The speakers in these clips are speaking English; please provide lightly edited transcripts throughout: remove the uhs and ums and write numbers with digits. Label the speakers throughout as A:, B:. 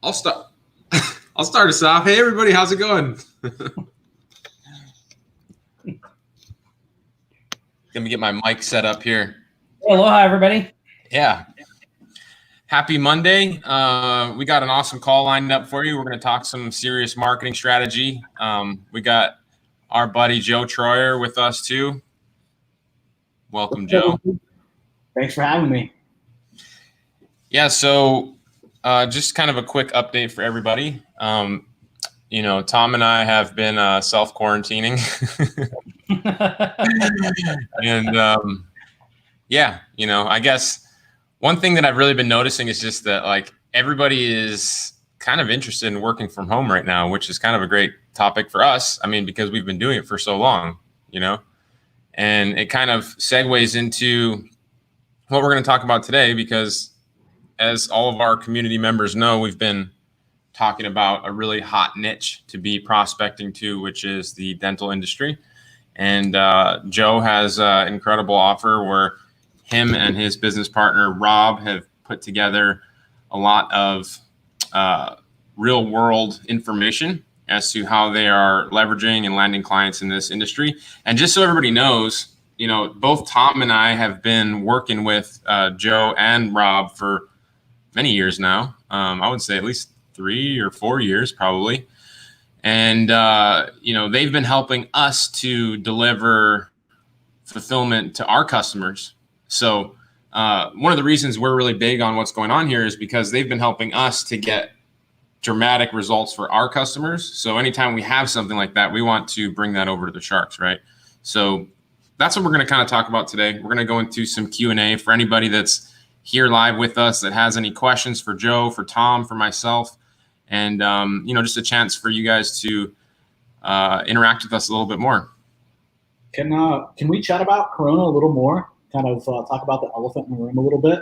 A: I'll start. I'll start us off. Hey, everybody, how's it going? Let me get my mic set up here.
B: Aloha, everybody.
A: Yeah. Happy Monday. We got an awesome call lined up for you. We're going to talk some serious marketing strategy. We got our buddy Joe Troyer with us too. Welcome, Joe.
B: Thanks for having me.
A: Yeah, so just kind of a quick update for everybody. You know, Tom and I have been self-quarantining. And yeah, you know, I guess one thing that I've really been noticing is just that like everybody is kind of interested in working from home right now, which is kind of a great topic for us. I mean, because we've been doing it for so long, you know, and it kind of segues into what we're going to talk about today, because as all of our community members know, we've been talking about a really hot niche to be prospecting to, which is the dental industry. And Joe has an incredible offer where him and his business partner, Rob, have put together a lot of real world information as to how they are leveraging and landing clients in this industry. And just so everybody knows, you know, both Tom and I have been working with Joe and Rob for many years now. I would say at least 3 or 4 years probably. And, you know, they've been helping us to deliver fulfillment to our customers. So one of the reasons we're really big on what's going on here is because they've been helping us to get dramatic results for our customers. So anytime we have something like that, we want to bring that over to the Sharks, right? So that's what we're going to kind of talk about today. We're going to go into some Q&A for anybody that's here live with us that has any questions for Joe, for Tom, for myself. And, you know, just a chance for you guys to interact with us a little bit more.
B: Can we chat about Corona a little more? Kind of talk about the elephant in the room a little bit?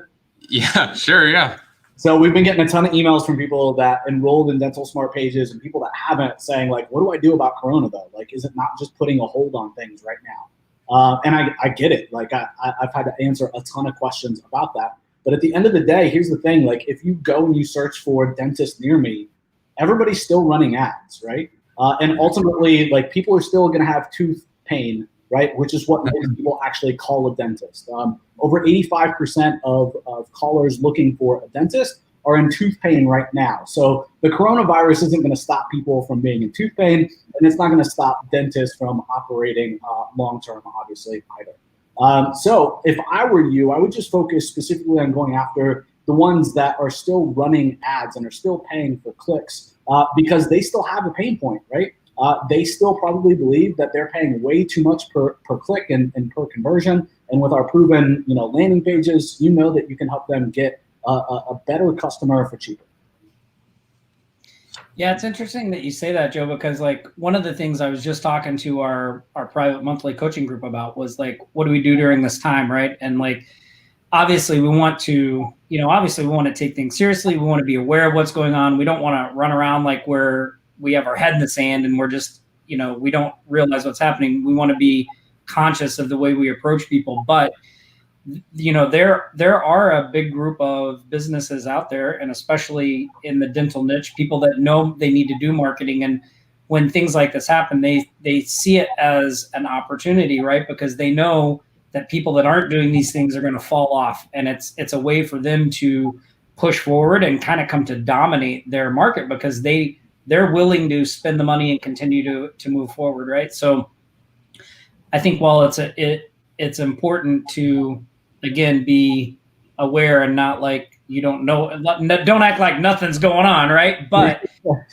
A: Yeah, sure, yeah.
B: So we've been getting a ton of emails from people that enrolled in Dental Smart pages and people that haven't, saying like, what do I do about Corona though? Like, is it not just putting a hold on things right now? And I get it. Like I've had to answer a ton of questions about that. But at the end of the day, here's the thing. Like if you go and you search for dentist near me, everybody's still running ads, right? And ultimately, like people are still going to have tooth pain, right? Which is what most people actually call a dentist. Over 85% of callers looking for a dentist are in tooth pain right now. So the coronavirus isn't going to stop people from being in tooth pain, and it's not going to stop dentists from operating long-term, obviously, either. So if I were you, I would just focus specifically on going after the ones that are still running ads and are still paying for clicks because they still have a pain point, right? They still probably believe that they're paying way too much per click and per conversion. And with our proven, you know, landing pages, you know that you can help them get a better customer for cheaper.
C: Yeah, it's interesting that you say that, Joe, because like one of the things I was just talking to our private monthly coaching group about was like, what do we do during this time, right? And like, obviously we want to, you know, obviously we want to take things seriously. We want to be aware of what's going on. We don't want to run around like we have our head in the sand and we're just, you know, we don't realize what's happening. We want to be conscious of the way we approach people. But, you know, there are a big group of businesses out there, and especially in the dental niche, people that know they need to do marketing. And when things like this happen, they see it as an opportunity, right? Because they know that people that aren't doing these things are going to fall off. And it's a way for them to push forward and kind of come to dominate their market because they're willing to spend the money and continue to move forward, right? So I think while it's important to, again, be aware and not like you don't know, don't act like nothing's going on, right? But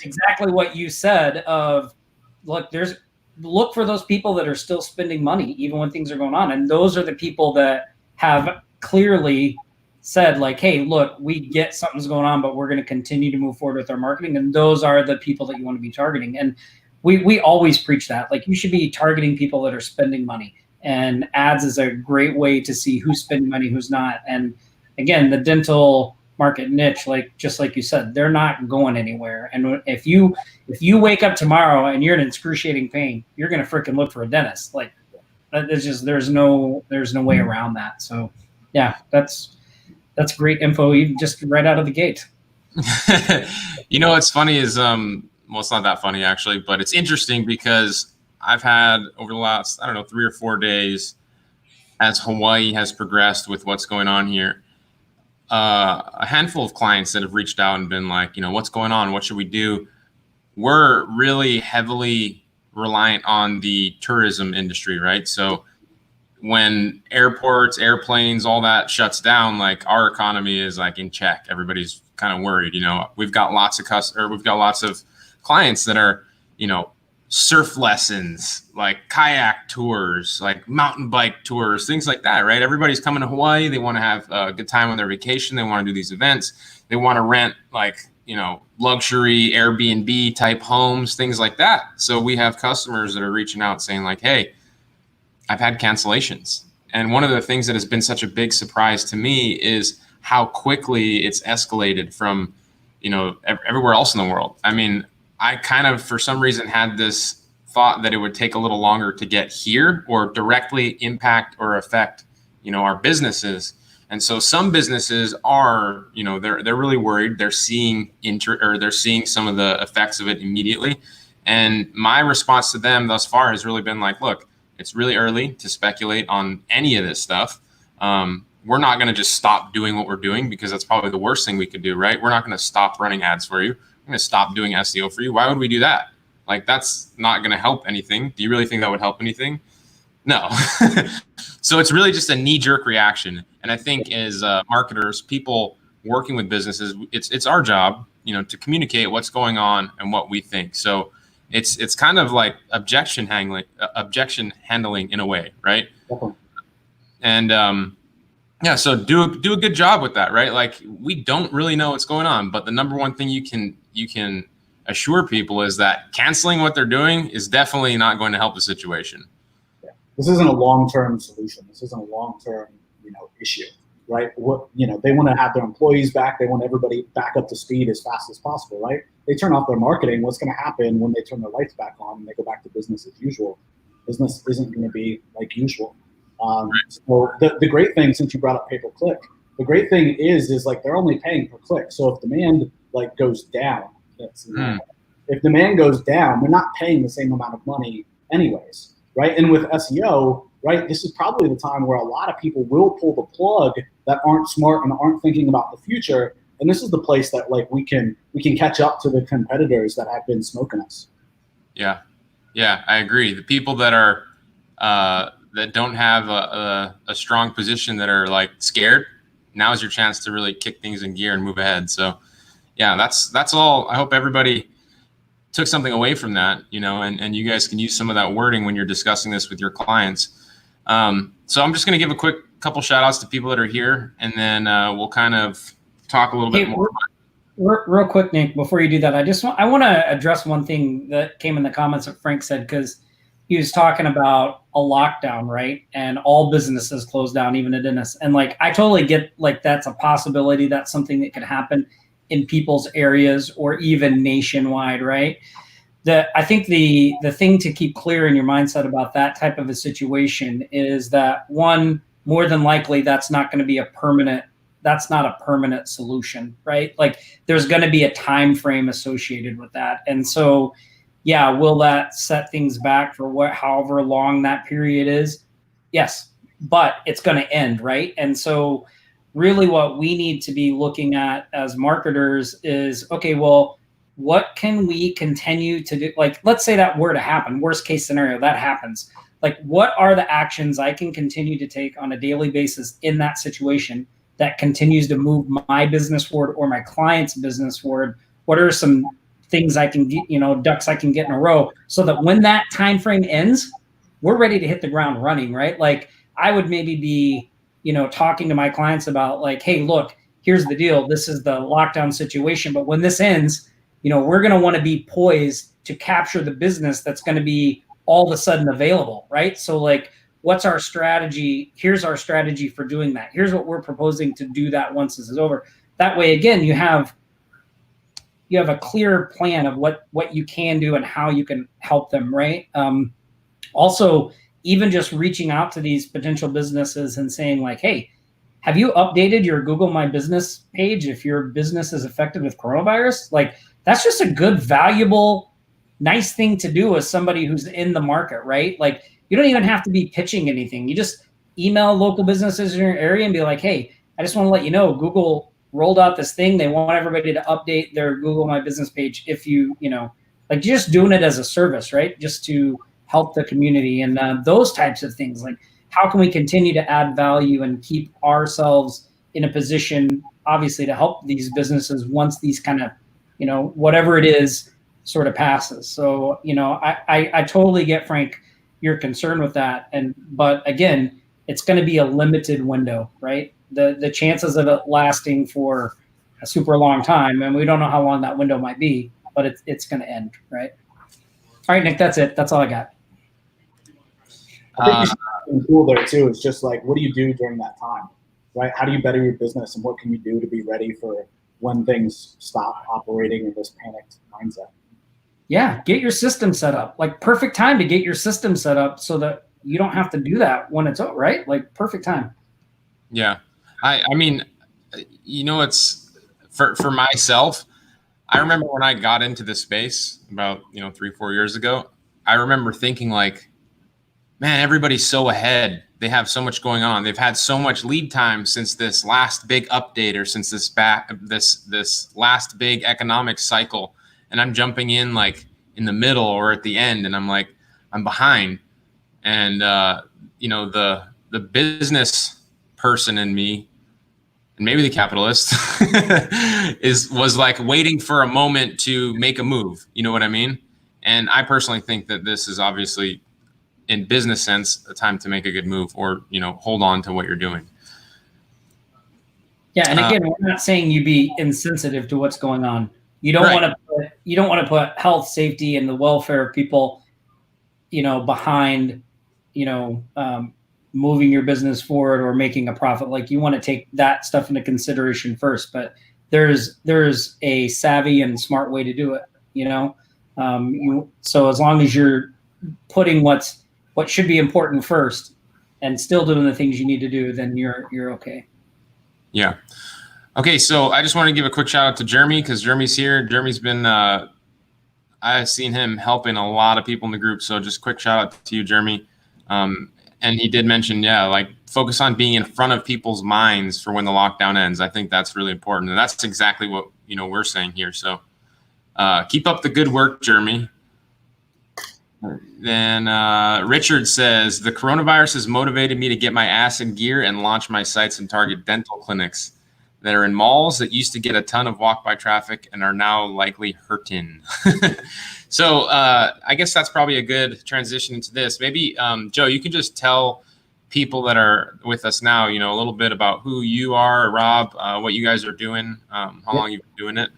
C: exactly what you said of, look for those people that are still spending money even when things are going on. And those are the people that have clearly said like, hey, look, we get something's going on, but we're going to continue to move forward with our marketing. And those are the people that you want to be targeting. And we always preach that. Like you should be targeting people that are spending money. And ads is a great way to see who's spending money, who's not. And again, the dental market niche, like just like you said, they're not going anywhere. And if you wake up tomorrow and you're in excruciating pain, you're going to freaking look for a dentist. Like there's no way around that. So yeah, that's great info, even just right out of the gate.
A: You know what's funny is well, it's not that funny actually, but it's interesting because I've had over the last, I don't know, 3 or 4 days, as Hawaii has progressed with what's going on here, a handful of clients that have reached out and been like, what's going on? What should we do? We're really heavily reliant on the tourism industry, right? So when airports, airplanes, all that shuts down, like our economy is like in check. Everybody's kind of worried. We've got lots of clients that are, surf lessons, like kayak tours, like mountain bike tours, things like that, right? Everybody's coming to Hawaii. They want to have a good time on their vacation. They want to do these events. They want to rent luxury Airbnb type homes, things like that. So we have customers that are reaching out saying like, hey, I've had cancellations. And one of the things that has been such a big surprise to me is how quickly it's escalated from, everywhere else in the world. I mean, I kind of, for some reason, had this thought that it would take a little longer to get here or directly impact or affect, our businesses. And so some businesses are, they're really worried. They're seeing they're seeing some of the effects of it immediately. And my response to them thus far has really been like, look, it's really early to speculate on any of this stuff. We're not going to just stop doing what we're doing because that's probably the worst thing we could do, right? We're not going to stop running ads for you. We're going to stop doing SEO for you. Why would we do that? Like, that's not going to help anything. Do you really think that would help anything? No. So it's really just a knee-jerk reaction. And I think as marketers, people working with businesses, it's our job, to communicate what's going on and what we think. So it's kind of like objection handling in a way, right?
B: Definitely.
A: And so do a good job with that, right? Like, we don't really know what's going on, but the number one thing you can assure people is that canceling what they're doing is definitely not going to help the situation.
B: Yeah. This isn't a long-term solution. This isn't a long-term, issue, right? They want to have their employees back. They want everybody back up to speed as fast as possible, right? They turn off their marketing. What's going to happen when they turn their lights back on and they go back to business as usual? Business isn't going to be like usual. So the great thing, since you brought up pay-per-click, the great thing is like they're only paying per click. So if demand goes down, if demand goes down, they're not paying the same amount of money anyways, right? And with SEO, right, this is probably the time where a lot of people will pull the plug that aren't smart and aren't thinking about the future. And this is the place that we can catch up to the competitors that have been smoking us.
A: Yeah, I agree. The people that are that don't have a strong position, that are scared, now's your chance to really kick things in gear and move ahead. So yeah, that's all. I hope everybody took something away from that, and you guys can use some of that wording when you're discussing this with your clients. So I'm just going to give a quick couple shout outs to people that are here, and then we'll kind of talk a little bit more.
C: Real quick, Nick, before you do that, I want to address one thing that came in the comments that Frank said, because he was talking about a lockdown, right? And all businesses closed down, even a dentist. And I totally get that's a possibility. That's something that could happen in people's areas or even nationwide, right? I think the thing to keep clear in your mindset about that type of a situation is that, one, more than likely, that's not going to be that's not a permanent solution, right? There's going to be a time frame associated with that. And so, yeah, will that set things back for however long that period is? Yes, but it's going to end, right? And so really what we need to be looking at as marketers is, okay, well, what can we continue to do? Let's say that were to happen, worst case scenario, that happens. What are the actions I can continue to take on a daily basis in that situation that continues to move my business forward or my client's business forward? What are some things I can get, ducks I can get in a row, so that when that time frame ends, we're ready to hit the ground running, right? I would maybe be, talking to my clients about hey, look, here's the deal. This is the lockdown situation. But when this ends, we're going to want to be poised to capture the business that's going to be all of a sudden available, right? So what's our strategy? Here's our strategy for doing that. Here's what we're proposing to do that once this is over. That way, again, you have a clear plan of what you can do and how you can help them, right? Also, even just reaching out to these potential businesses and saying hey, have you updated your Google My Business page if your business is affected with coronavirus? that's just a good, valuable, nice thing to do as somebody who's in the market, right? Like you don't even have to be pitching anything. You just email local businesses in your area and be like, hey, I just want to let you know Google rolled out this thing. They want everybody to update their Google My Business page. If you know, like just doing it as a service, right? Just to help the community and those types of things. Like how can we continue to add value and keep ourselves in a position, obviously, to help these businesses once these kind of, you know, whatever it is sort of passes. So, you know, I totally get, Frank, your concern with that. But again, it's going to be a limited window, right? The chances of it lasting for a super long time, and we don't know how long that window might be, but it's going to end, right? All right, Nick, that's it. That's all I got.
B: I think something cool there too is just like, what do you do during that time, right? How do you better your business, and what can you do to be ready for when things stop operating in this panicked mindset?
C: Yeah, get your system set up. Like perfect time to get your system set up so that you don't have to do that when it's over, right? Like perfect time.
A: Yeah. I mean, you know, it's for myself, I remember when I got into this space about, 3-4 years ago, I remember thinking like, man, everybody's so ahead. They have so much going on. They've had so much lead time since this last big update or since this last big economic cycle. And I'm jumping in like in the middle or at the end, and I'm like, I'm behind. And the business person in me, and maybe the capitalist, was like waiting for a moment to make a move. You know what I mean? And I personally think that this is obviously, in business sense, a time to make a good move, or hold on to what you're doing.
C: Yeah, and again, we're not saying you be insensitive to what's going on. You don't
A: Right.
C: want to put health, safety, and the welfare of people, behind, moving your business forward or making a profit. Like you want to take that stuff into consideration first, but there's a savvy and smart way to do it. So as long as you're putting what should be important first and still doing the things you need to do, then you're okay.
A: Yeah. Okay. So I just want to give a quick shout out to Jeremy, because Jeremy's here. Jeremy's been, I've seen him helping a lot of people in the group. So just quick shout out to you, Jeremy. And he did mention, like focus on being in front of people's minds for when the lockdown ends. I think that's really important. And that's exactly what, we're saying here. So keep up the good work, Jeremy. Then Richard says, the coronavirus has motivated me to get my ass in gear and launch my sites and target dental clinics that are in malls that used to get a ton of walk-by traffic and are now likely hurting. So I guess that's probably a good transition into this. Maybe, Joe, you can just tell people that are with us now, a little bit about who you are, Rob, what you guys are doing, how long you've been doing it.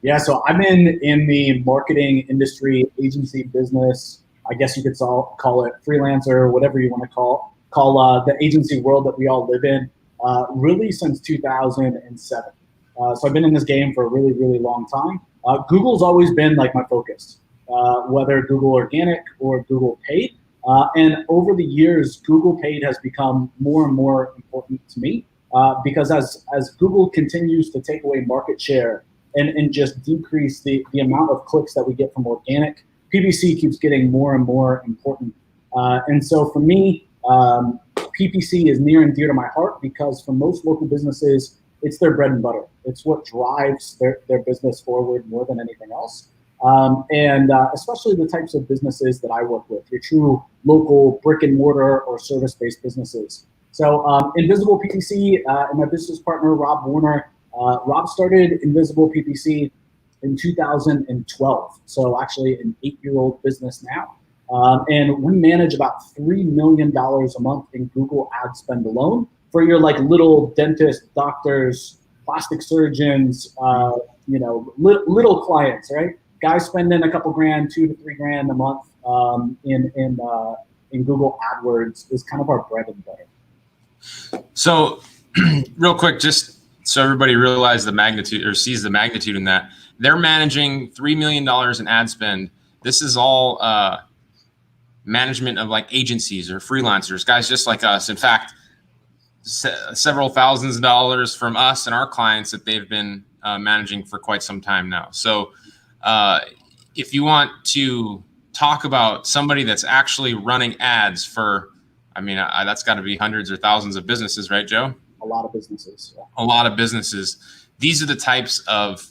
B: Yeah, so I'm in the marketing industry, agency business. I guess you could call it freelancer, whatever you want to call the agency world that we all live in, really since 2007. So I've been in this game for a really, really long time. Google's always been like my focus, whether Google Organic or Google Paid. And over the years, Google Paid has become more and more important to me because as Google continues to take away market share and just decrease the amount of clicks that we get from organic, PPC keeps getting more and more important. And so for me, PPC is near and dear to my heart because for most local businesses, it's their bread and butter. It's what drives their business forward more than anything else. And especially the types of businesses that I work with, your true local brick and mortar or service-based businesses. So Invisible PPC and my business partner, Rob Warner, Rob started Invisible PPC in 2012. So actually an 8-year-old business now. And we manage about $3 million a month in Google ad spend alone for your like little dentists, doctors, plastic surgeons, little clients, right? Guys spending a couple grand, $2 to $3 grand a month in Google AdWords is kind of our bread and butter.
A: So real quick, just so everybody realizes the magnitude or sees the magnitude in that, they're managing $3 million in ad spend. This is all management of like agencies or freelancers, guys just like us. In fact, several thousands of dollars from us and our clients that they've been managing for quite some time now. So if you want to talk about somebody that's actually running ads for, I mean, that's got to be hundreds or thousands of businesses, right, Joe?
B: A lot of businesses. Yeah.
A: A lot of businesses. These are the types of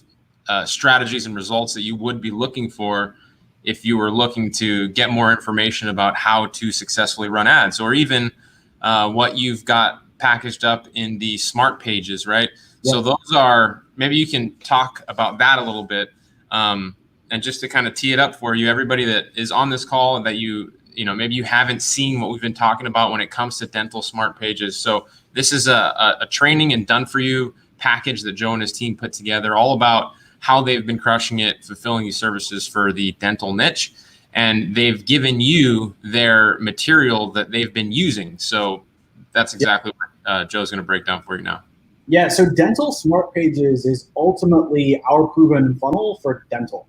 A: strategies and results that you would be looking for if you were looking to get more information about how to successfully run ads, or even what you've got packaged up in the smart pages, right? Yeah. So those are, maybe you can talk about that a little bit. And just to kind of tee it up for you, everybody that is on this call that you know, maybe you haven't seen what we've been talking about when it comes to dental smart pages. So this is a training and done for you package that Joe and his team put together, all about how they've been crushing it, fulfilling these services for the dental niche. And they've given you their material that they've been using. So that's exactly what Joe's going to break down for you now.
B: Yeah, so Dental Smart Pages is ultimately our proven funnel for dental.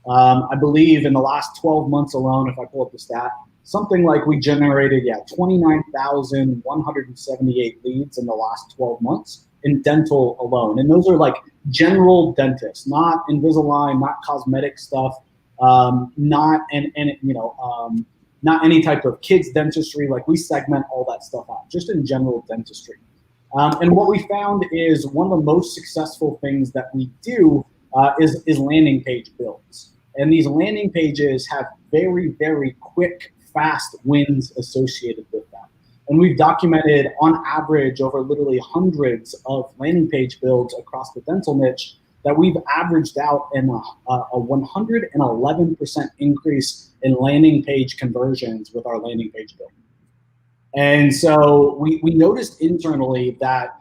B: I believe in the last 12 months alone, if I pull up the stat, something like we generated, 29,178 leads in the last 12 months in dental alone. And those are like general dentists, not Invisalign, not cosmetic stuff, not any type of kids dentistry. Like, we segment all that stuff out, just in general dentistry. And what we found is one of the most successful things that we do is landing page builds. And these landing pages have very, very quick, fast wins associated with them. And we've documented on average over literally hundreds of landing page builds across the dental niche that we've averaged out in a 111% increase in landing page conversions with our landing page build. And so we noticed internally that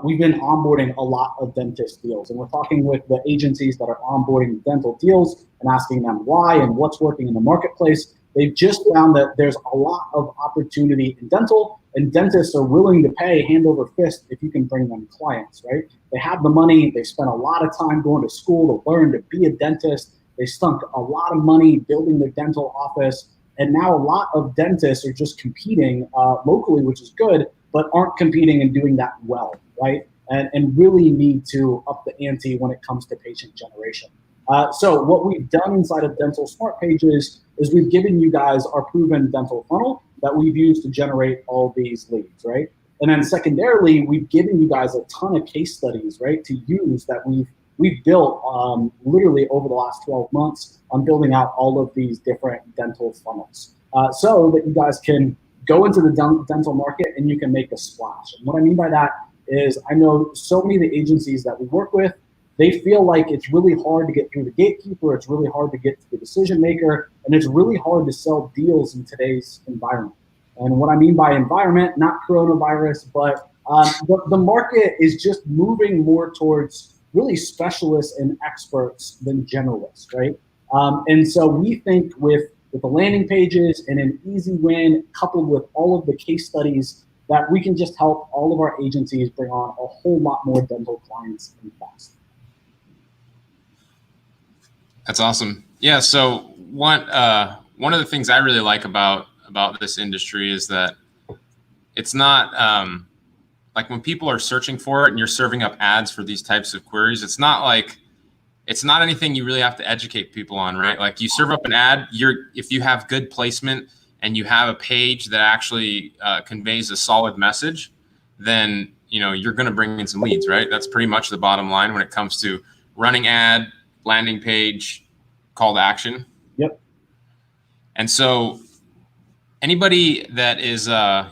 B: we've been onboarding a lot of dentist deals, and we're talking with the agencies that are onboarding dental deals and asking them why and what's working in the marketplace. They've just found that there's a lot of opportunity in dental, and dentists are willing to pay hand over fist if you can bring them clients, right? They have the money. They spent a lot of time going to school to learn to be a dentist. They sunk a lot of money building their dental office. And now a lot of dentists are just competing locally, which is good, but aren't competing and doing that well, right? And really need to up the ante when it comes to patient generation. So what we've done inside of Dental Smart Pages is we've given you guys our proven dental funnel that we've used to generate all these leads, right? And then secondarily, we've given you guys a ton of case studies, right, to use that we've built literally over the last 12 months on building out all of these different dental funnels so that you guys can go into the dental market and you can make a splash. And what I mean by that is, I know so many of the agencies that we work with, they feel like it's really hard to get through the gatekeeper, it's really hard to get to the decision maker, and it's really hard to sell deals in today's environment. And what I mean by environment, not coronavirus, but the market is just moving more towards really specialists and experts than generalists, right? And so we think with the landing pages and an easy win coupled with all of the case studies, that we can just help all of our agencies bring on a whole lot more dental clients and fast.
A: That's awesome. Yeah. So one of the things I really like about this industry is that it's not like when people are searching for it and you're serving up ads for these types of queries, it's not anything you really have to educate people on, right? Like, you serve up an ad, if you have good placement and you have a page that actually conveys a solid message, then you're going to bring in some leads, right? That's pretty much the bottom line when it comes to running ad, landing page, call to action.
B: Yep.
A: And so anybody that is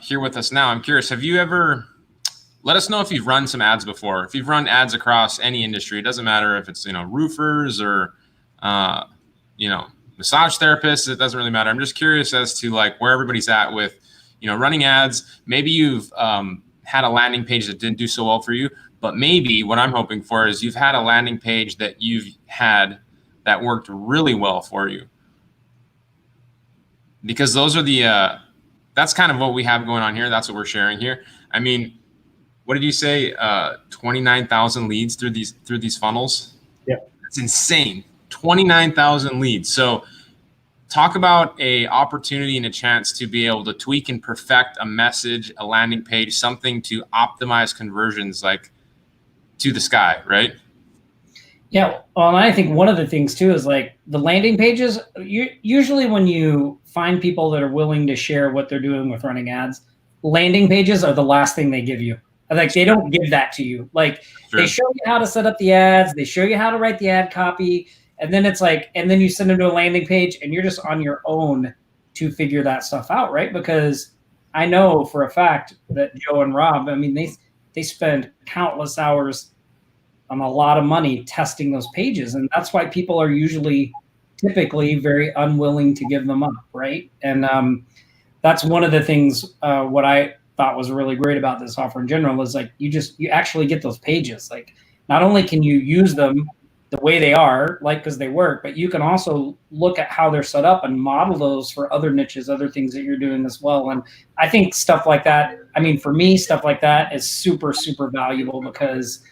A: here with us now, I'm curious, have you ever, let us know if you've run some ads before. If you've run ads across any industry, it doesn't matter if it's, roofers or, massage therapists, it doesn't really matter. I'm just curious as to like where everybody's at with, running ads. Maybe you've had a landing page that didn't do so well for you, but maybe what I'm hoping for is you've had a landing page that you've had that worked really well for you. Because those are that's kind of what we have going on here. That's what we're sharing here. I mean, what did you say? 29,000 leads through these funnels.
B: Yep.
A: That's insane. 29,000 leads. So talk about a opportunity and a chance to be able to tweak and perfect a message, a landing page, something to optimize conversions like to the sky, right?
C: Yeah, well, and I think one of the things too is like the landing pages. Usually, when you find people that are willing to share what they're doing with running ads, landing pages are the last thing they give you. Like they don't give that to you. Like they
A: Sure.
C: show you how to set up the ads, they show you how to write the ad copy, and then it's like, and then you send them to a landing page, and you're just on your own to figure that stuff out, right? Because I know for a fact that Joe and Rob, I mean, they spend countless hours a lot of money testing those pages, and that's why people are usually typically very unwilling to give them up, right? And that's one of the things what I thought was really great about this offer in general is like you actually get those pages. Like not only can you use them the way they are, like because they work, but you can also look at how they're set up and model those for other niches, other things that you're doing as well. And I think stuff like that, I mean, for me, stuff like that is super, super valuable because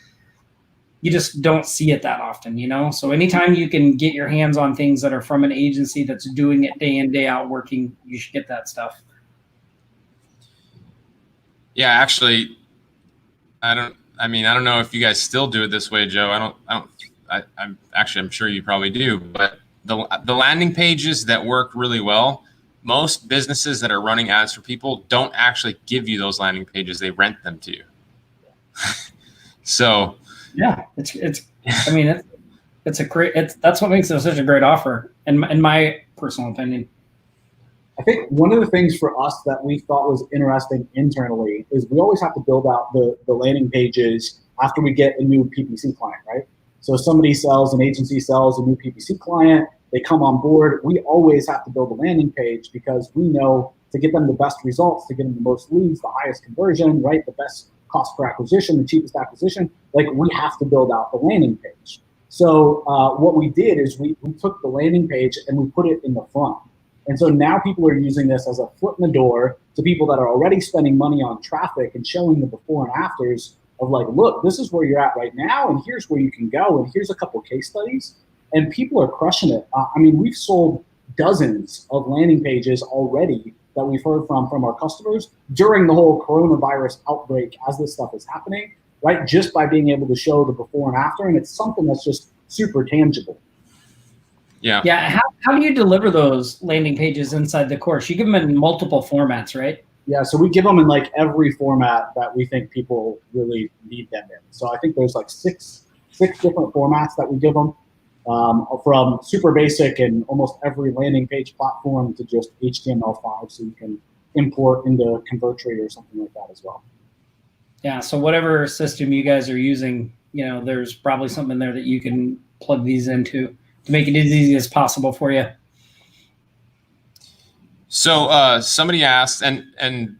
C: you just don't see it that often, you know? So anytime you can get your hands on things that are from an agency that's doing it day in, day out working, you should get that stuff.
A: Yeah, actually, I don't know if you guys still do it this way, Joe. I'm sure you probably do, but the landing pages that work really well, most businesses that are running ads for people don't actually give you those landing pages. They rent them to you. So
C: yeah, it's a great, that's what makes it such a great offer in my personal opinion.
B: I think one of the things for us that we thought was interesting internally is we always have to build out the landing pages after we get a new PPC client, right? So somebody sells, an agency sells a new PPC client, they come on board. We always have to build a landing page because we know to get them the best results, to get them the most leads, the highest conversion, right? The best cost per acquisition, the cheapest acquisition, like we have to build out the landing page. So what we did is we took the landing page and we put it in the front. And so now people are using this as a foot in the door to people that are already spending money on traffic and showing the before and afters of like, look, this is where you're at right now, and here's where you can go, and here's a couple case studies. And people are crushing it. I mean, we've sold dozens of landing pages already that we've heard from our customers during the whole coronavirus outbreak as this stuff is happening, right? Just by being able to show the before and after, and it's something that's just super tangible.
A: Yeah.
C: Yeah. How do you deliver those landing pages inside the course? You give them in multiple formats, right?
B: Yeah, so we give them in like every format that we think people really need them in. So I think there's like six different formats that we give them, from super basic and almost every landing page platform to just HTML5, so you can import into ConvertTree or something like that as well.
C: Yeah, so whatever system you guys are using, you know, there's probably something there that you can plug these into to make it as easy as possible for you.
A: So somebody asked, and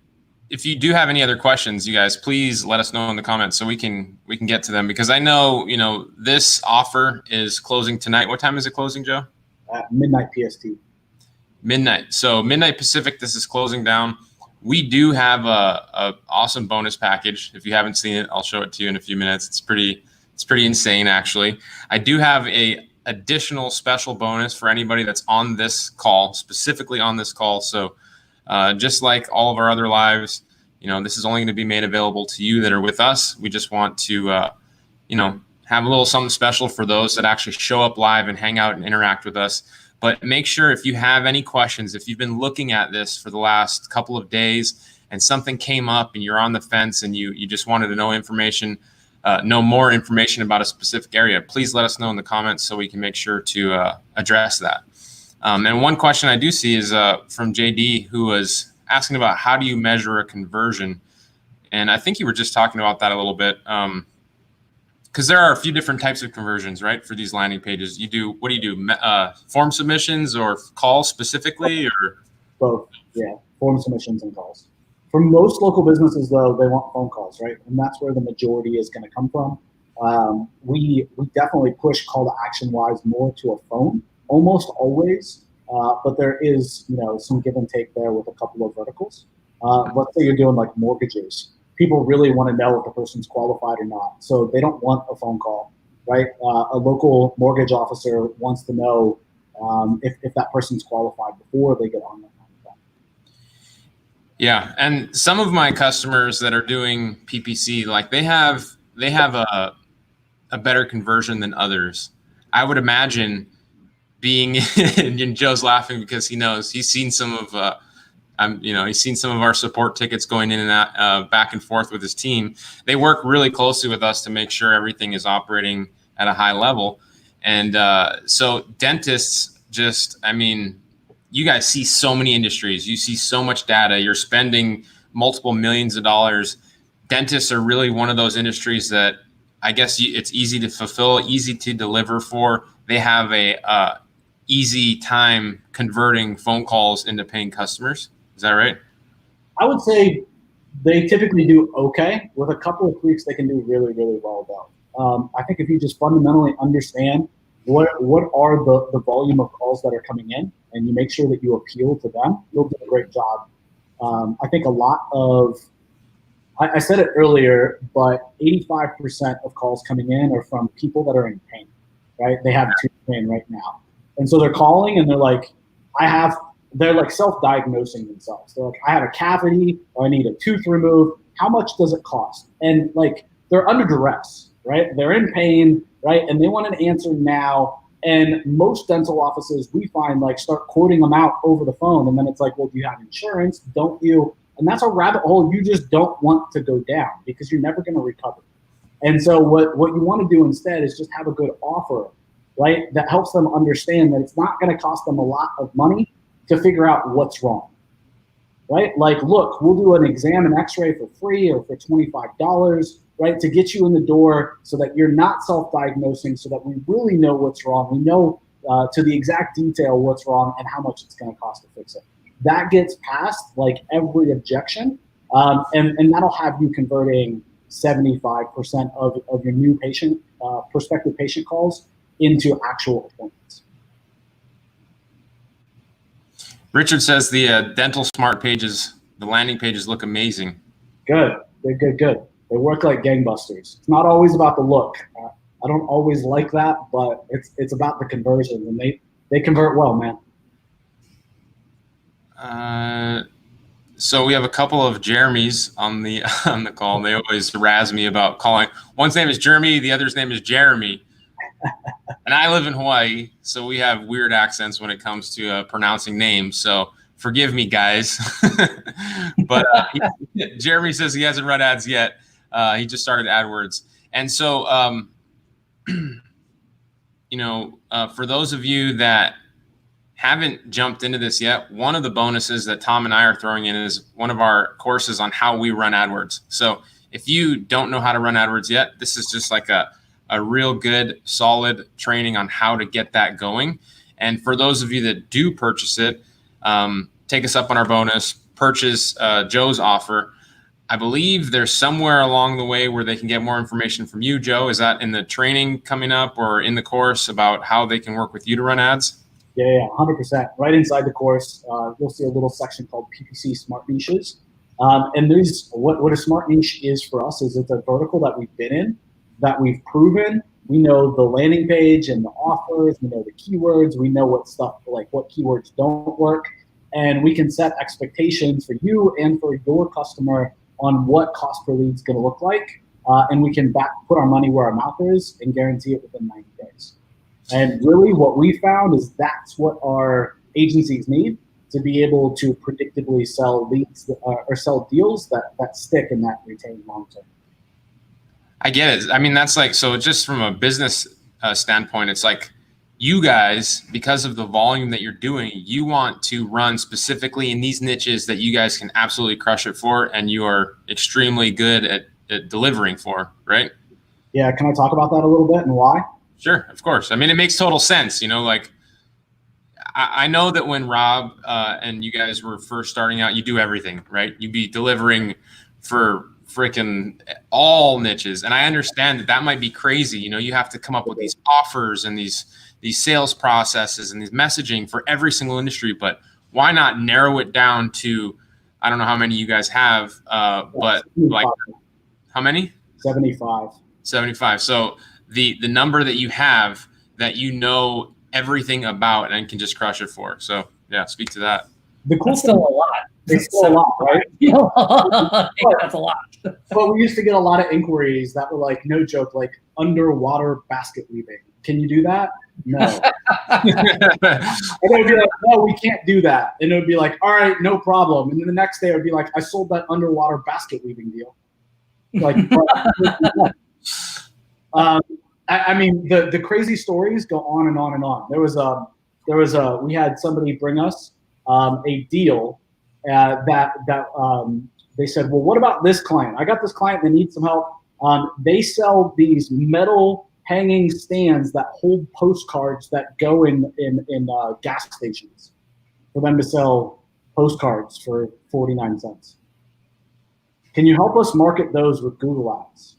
A: if you do have any other questions, you guys, please let us know in the comments so we can get to them, because I know, you know, this offer is closing tonight. What time is it closing, Joe?
B: At midnight PST.
A: Midnight. So midnight Pacific, this is closing down. We do have a awesome bonus package. If you haven't seen it, I'll show it to you in a few minutes. It's pretty insane, actually. I do have a additional special bonus for anybody that's on this call, specifically on this call. So just like all of our other lives, you know, this is only going to be made available to you that are with us. We just want to, you know, have a little something special for those that actually show up live and hang out and interact with us. But make sure, if you have any questions, if you've been looking at this for the last couple of days and something came up and you're on the fence and you just wanted to know know more information about a specific area, please let us know in the comments so we can make sure to address that. And one question I do see is from JD, who was asking about how do you measure a conversion? And I think you were just talking about that a little bit, because there are a few different types of conversions, right, for these landing pages. What do you do? Form submissions or calls specifically, or
B: both? Yeah, form submissions and calls. For most local businesses, though, they want phone calls, right? And that's where the majority is going to come from. We definitely push call to action wise more to a phone, almost always. But there is, you know, some give and take there with a couple of verticals. Let's say you're doing like mortgages. People really want to know if the person's qualified or not. So they don't want a phone call, right? A local mortgage officer wants to know if that person's qualified before they get on the phone.
A: Yeah, and some of my customers that are doing PPC, like they have a better conversion than others. I would imagine being and Joe's laughing because he knows he's seen some of he's seen some of our support tickets going in and out, back and forth with his team. They work really closely with us to make sure everything is operating at a high level. And so dentists you guys see so many industries, you see so much data, you're spending multiple millions of dollars. Dentists are really one of those industries that I guess it's easy to fulfill, easy to deliver for. They have a easy time converting phone calls into paying customers. Is that right?
B: I would say they typically do okay. With a couple of tweaks, they can do really, really well, though. I think if you just fundamentally understand what are the volume of calls that are coming in, and you make sure that you appeal to them, you'll do a great job. I think a lot of, I said it earlier, but 85% of calls coming in are from people that are in pain, right? They have tooth pain right now. And so they're calling and they're like, they're like self-diagnosing themselves. They're like, I have a cavity, or I need a tooth removed. How much does it cost? And like, they're under duress, right? They're in pain, right? And they want an answer now. And most dental offices, we find, like, start quoting them out over the phone. And then it's like, well, do you have insurance? Don't you? And that's a rabbit hole you just don't want to go down because you're never going to recover. And so what you want to do instead is just have a good offer, right, that helps them understand that it's not going to cost them a lot of money to figure out what's wrong, right? Like, look, we'll do an exam and x-ray for free or for $25, right, to get you in the door so that you're not self-diagnosing, so that we really know what's wrong. We know to the exact detail what's wrong and how much it's going to cost to fix it. That gets past, like, every objection, and that'll have you converting 75% of your new patient, prospective patient calls into actual appointments.
A: Richard says the Dental Smart pages, the landing pages look amazing.
B: Good. They're good. They work like gangbusters. It's not always about the look. I don't always like that, but it's about the conversion, and they convert well, man.
A: So we have a couple of Jeremys on the call. They always razz me about calling. One's name is Jeremy, the other's name is Jeremy. And I live in Hawaii, so we have weird accents when it comes to pronouncing names. So forgive me, guys. But Jeremy says he hasn't run ads yet. He just started AdWords. And so, for those of you that haven't jumped into this yet, one of the bonuses that Tom and I are throwing in is one of our courses on how we run AdWords. So if you don't know how to run AdWords yet, this is just like a real good, solid training on how to get that going. And for those of you that do purchase it, take us up on our bonus, purchase Joe's offer. I believe there's somewhere along the way where they can get more information from you, Joe. Is that in the training coming up or in the course about how they can work with you to run ads?
B: Yeah, 100%. Right inside the course, you'll see a little section called PPC Smart Niches. And there's what a smart niche is for us is it's a vertical that we've been in, that we've proven. We know the landing page and the offers. We know the keywords. We know what keywords don't work. And we can set expectations for you and for your customer on what cost per lead is going to look like. And we can put our money where our mouth is and guarantee it within 90 days. And really what we found is that's what our agencies need to be able to predictably sell leads or sell deals that stick and that retain long term.
A: I get it. I mean, that's like, so just from a business standpoint, it's like you guys, because of the volume that you're doing, you want to run specifically in these niches that you guys can absolutely crush it for and you are extremely good at delivering for, right?
B: Yeah. Can I talk about that a little bit and why?
A: Sure, of course. I mean, it makes total sense. Like I know that when Rob and you guys were first starting out, you do everything, right? You'd be delivering for freaking all niches. And I understand that might be crazy. You have to come up with these offers and these sales processes and these messaging for every single industry. But why not narrow it down to, I don't know how many you guys have, but 75. Like how many?
B: 75.
A: 75. So the number that you have that everything about and can just crush it for. So yeah, speak to that.
B: The cool
C: That's still a lot.
B: It's still a lot, right?
C: That's a lot.
B: But we used to get a lot of inquiries that were like, no joke, like underwater basket weaving. Can you do that? No. And they would be like, no, we can't do that. And it would be like, all right, no problem. And then the next day it would be like, I sold that underwater basket weaving deal. Like, I mean, the crazy stories go on and on and on. We had somebody bring us a deal that they said, well, what about this client? I got this client that needs some help. They sell these metal hanging stands that hold postcards that go in gas stations for them to sell postcards for 49 cents. Can you help us market those with Google Ads?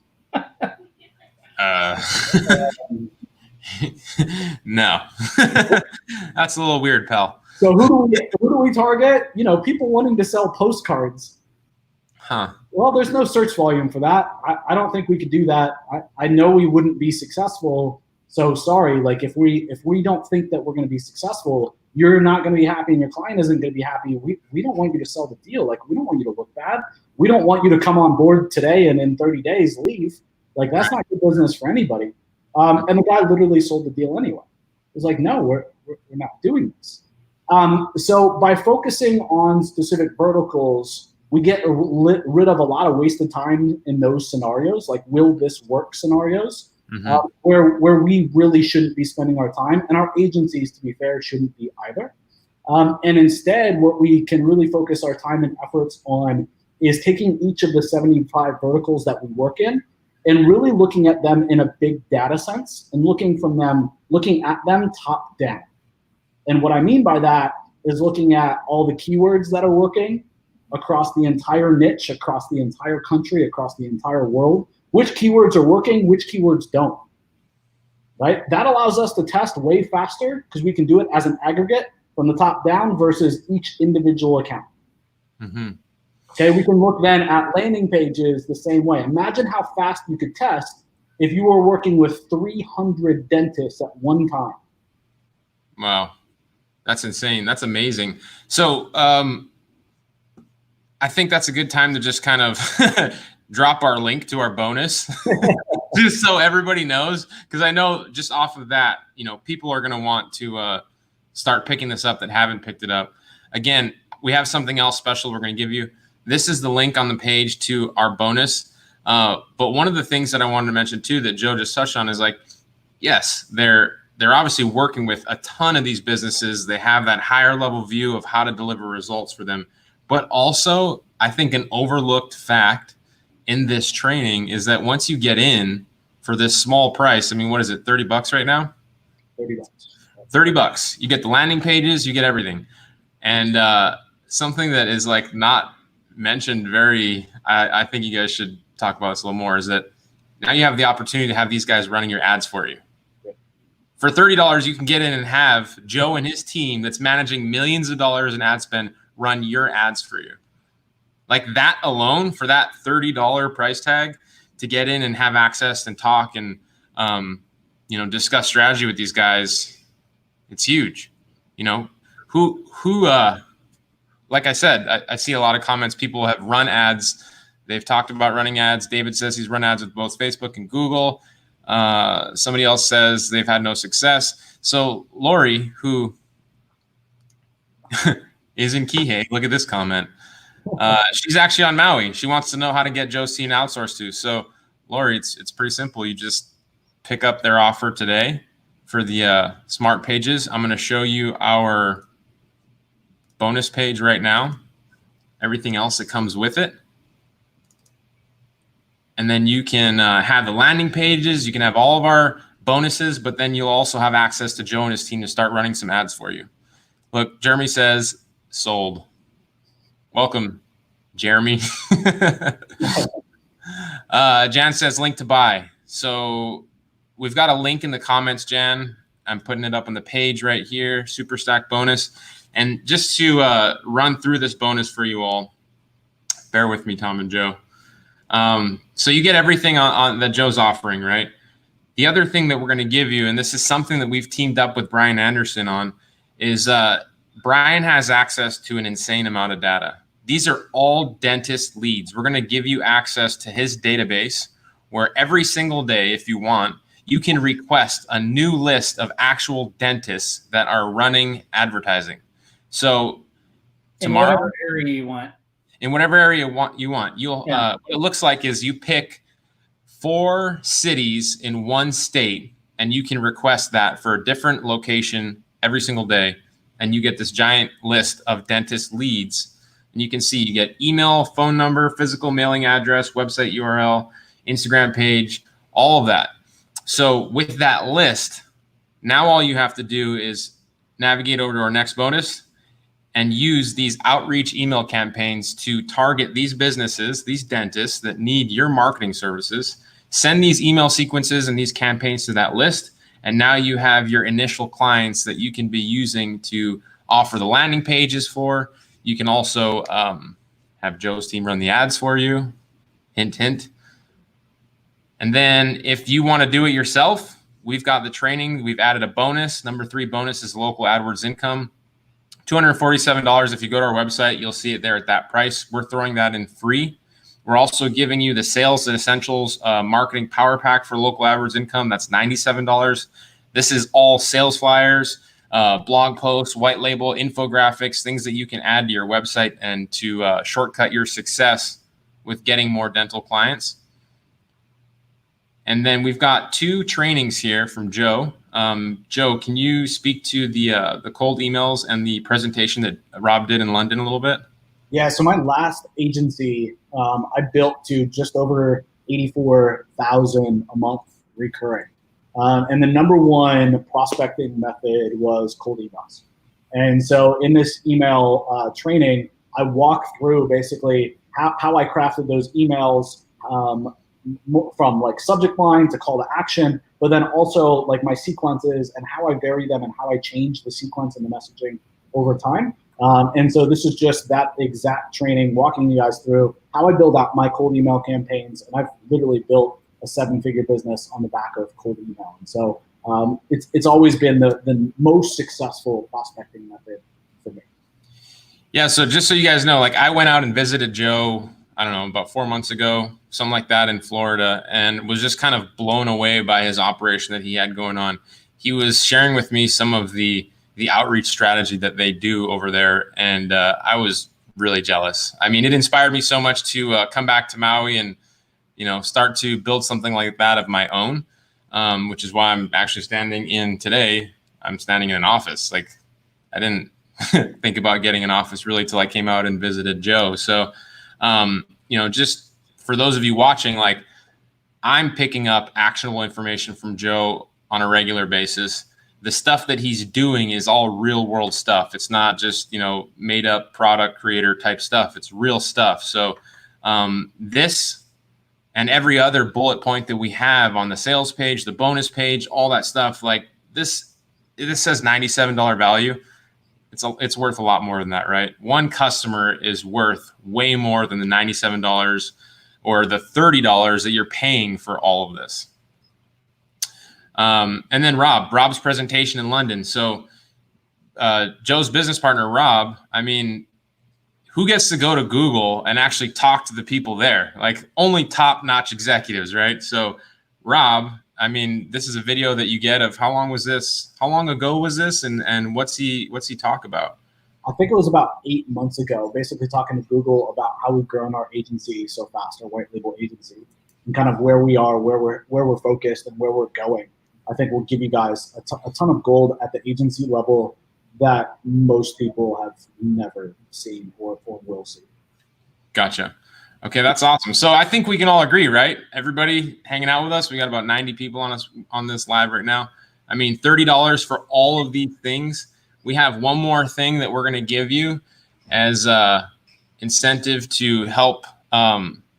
A: No. That's a little weird, pal.
B: So who do we target? You know, people wanting to sell postcards.
A: Huh.
B: Well, there's no search volume for that. I don't think we could do that. I know we wouldn't be successful. So sorry, like if we don't think that we're going to be successful, you're not going to be happy and your client isn't going to be happy. We don't want you to sell the deal. Like, we don't want you to look bad. We don't want you to come on board today and in 30 days leave. Like, that's not good business for anybody. And the guy literally sold the deal anyway. It was like, no, we're not doing this. So by focusing on specific verticals, we get rid of a lot of wasted time in those scenarios, like will this work scenarios, where we really shouldn't be spending our time, and our agencies, to be fair, shouldn't be either. And instead, what we can really focus our time and efforts on is taking each of the 75 verticals that we work in and really looking at them in a big data sense and looking at them top down. And what I mean by that is looking at all the keywords that are working across the entire niche, across the entire country, across the entire world. Which keywords are working, which keywords don't, right? That allows us to test way faster because we can do it as an aggregate from the top down versus each individual account. Okay, we can look then at landing pages the same way. Imagine how fast you could test if you were working with 300 dentists at one time.
A: Wow, that's insane. That's amazing. So I think that's a good time to just kind of drop our link to our bonus just so everybody knows, because I know just off of that, you know, people are going to want to start picking this up that haven't picked it up. Again, we have something else special we're going to give you. This is the link on the page to our bonus. But one of the things that I wanted to mention too that Joe just touched on is like, yes, they're obviously working with a ton of these businesses. They have that higher level view of how to deliver results for them. But also, I think an overlooked fact in this training is that once you get in for this small price, I mean, what is it, $30 right now?
B: $30.
A: $30. You get the landing pages, you get everything. And something that is like not mentioned I think you guys should talk about this a little more, is that now you have the opportunity to have these guys running your ads for you. For $30, you can get in and have Joe and his team that's managing millions of dollars in ad spend run your ads for you. Like that alone, for that $30 price tag, to get in and have access and talk and discuss strategy with these guys, it's huge. You know, who like I said, I see a lot of comments. People have run ads. They've talked about running ads. David says he's run ads with both Facebook and Google. Somebody else says they've had no success. So Lori, who is in Kihei, look at this comment. She's actually on Maui. She wants to know how to get Joe's team outsourced to. So Lori, it's pretty simple. You just pick up their offer today for the Smart Pages. I'm going to show you our bonus page right now, everything else that comes with it. And then you can have the landing pages. You can have all of our bonuses, but then you'll also have access to Joe and his team to start running some ads for you. Look, Jeremy says sold. Welcome, Jeremy. Jan says link to buy. So we've got a link in the comments, Jan. I'm putting it up on the page right here, Super Stack bonus. And just to run through this bonus for you all, bear with me, Tom and Joe. So you get everything on that Joe's offering, right? The other thing that we're going to give you, and this is something that we've teamed up with Brian Anderson on, is Brian has access to an insane amount of data. These are all dentist leads. We're going to give you access to his database where every single day, if you want, you can request a new list of actual dentists that are running advertising. So tomorrow,
C: in whatever area you want.
A: In whatever area you want, you'll
C: Yeah.
A: what it looks like is you pick 4 cities in one state, and you can request that for a different location every single day, and you get this giant list of dentist leads. And you can see you get email, phone number, physical mailing address, website URL, Instagram page, all of that. So with that list, now all you have to do is navigate over to our next bonus and use these outreach email campaigns to target these businesses, these dentists that need your marketing services. Send these email sequences and these campaigns to that list. And now you have your initial clients that you can be using to offer the landing pages for. You can also have Joe's team run the ads for you. Hint, hint. And then if you want to do it yourself, we've got the training. We've added a bonus. Number 3 bonus is local AdWords income. $247. If you go to our website, you'll see it there at that price. We're throwing that in free. We're also giving you the Sales and Essentials Marketing Power Pack for local AdWords income. That's $97. This is all sales flyers, blog posts, white label, infographics, things that you can add to your website and to shortcut your success with getting more dental clients. And then we've got 2 trainings here from Joe. Joe, can you speak to the cold emails and the presentation that Rob did in London a little bit?
B: Yeah, so my last agency, I built to just over 84,000 a month recurring. And the number 1 prospecting method was cold emails. And so in this email training, I walk through basically how I crafted those emails from like subject line to call to action, but then also like my sequences and how I vary them and how I change the sequence and the messaging over time. And so this is just that exact training, walking you guys through how I build out my cold email campaigns. And I've literally built a 7-figure business on the back of cold email. And so it's always been the most successful prospecting method for me.
A: Yeah, so just so you guys know, like I went out and visited Joe, I don't know, about 4 months ago, something like that in Florida, and was just kind of blown away by his operation that he had going on. He was sharing with me some of the outreach strategy that they do over there, and I was really jealous. I mean, it inspired me so much to come back to Maui and, you know, start to build something like that of my own, which is why I'm actually standing in today. I'm standing in an office. Like I didn't think about getting an office really till I came out and visited Joe. So, you know, just for those of you watching, like I'm picking up actionable information from Joe on a regular basis. The stuff that he's doing is all real world stuff. It's not just, you know, made up product creator type stuff. It's real stuff. So this and every other bullet point that we have on the sales page, the bonus page, all that stuff, like this says $97 value. It's worth a lot more than that, right? One customer is worth way more than the $97 or the $30 that you're paying for all of this. And then Rob's presentation in London. So Joe's business partner, Rob, I mean, who gets to go to Google and actually talk to the people there? Like only top-notch executives, right? So Rob, I mean, this is a video that you get of how long ago was this? And what's he talk about?
B: I think it was about 8 months ago, basically talking to Google about how we've grown our agency so fast, our white label agency, and kind of where we are, where we're focused and where we're going. I think we'll give you guys a ton of gold at the agency level that most people have never seen or will see.
A: Gotcha. Okay, that's awesome. So I think we can all agree, right? Everybody hanging out with us. We got about 90 people on this live right now. I mean, $30 for all of these things. We have one more thing that we're going to give you as incentive to help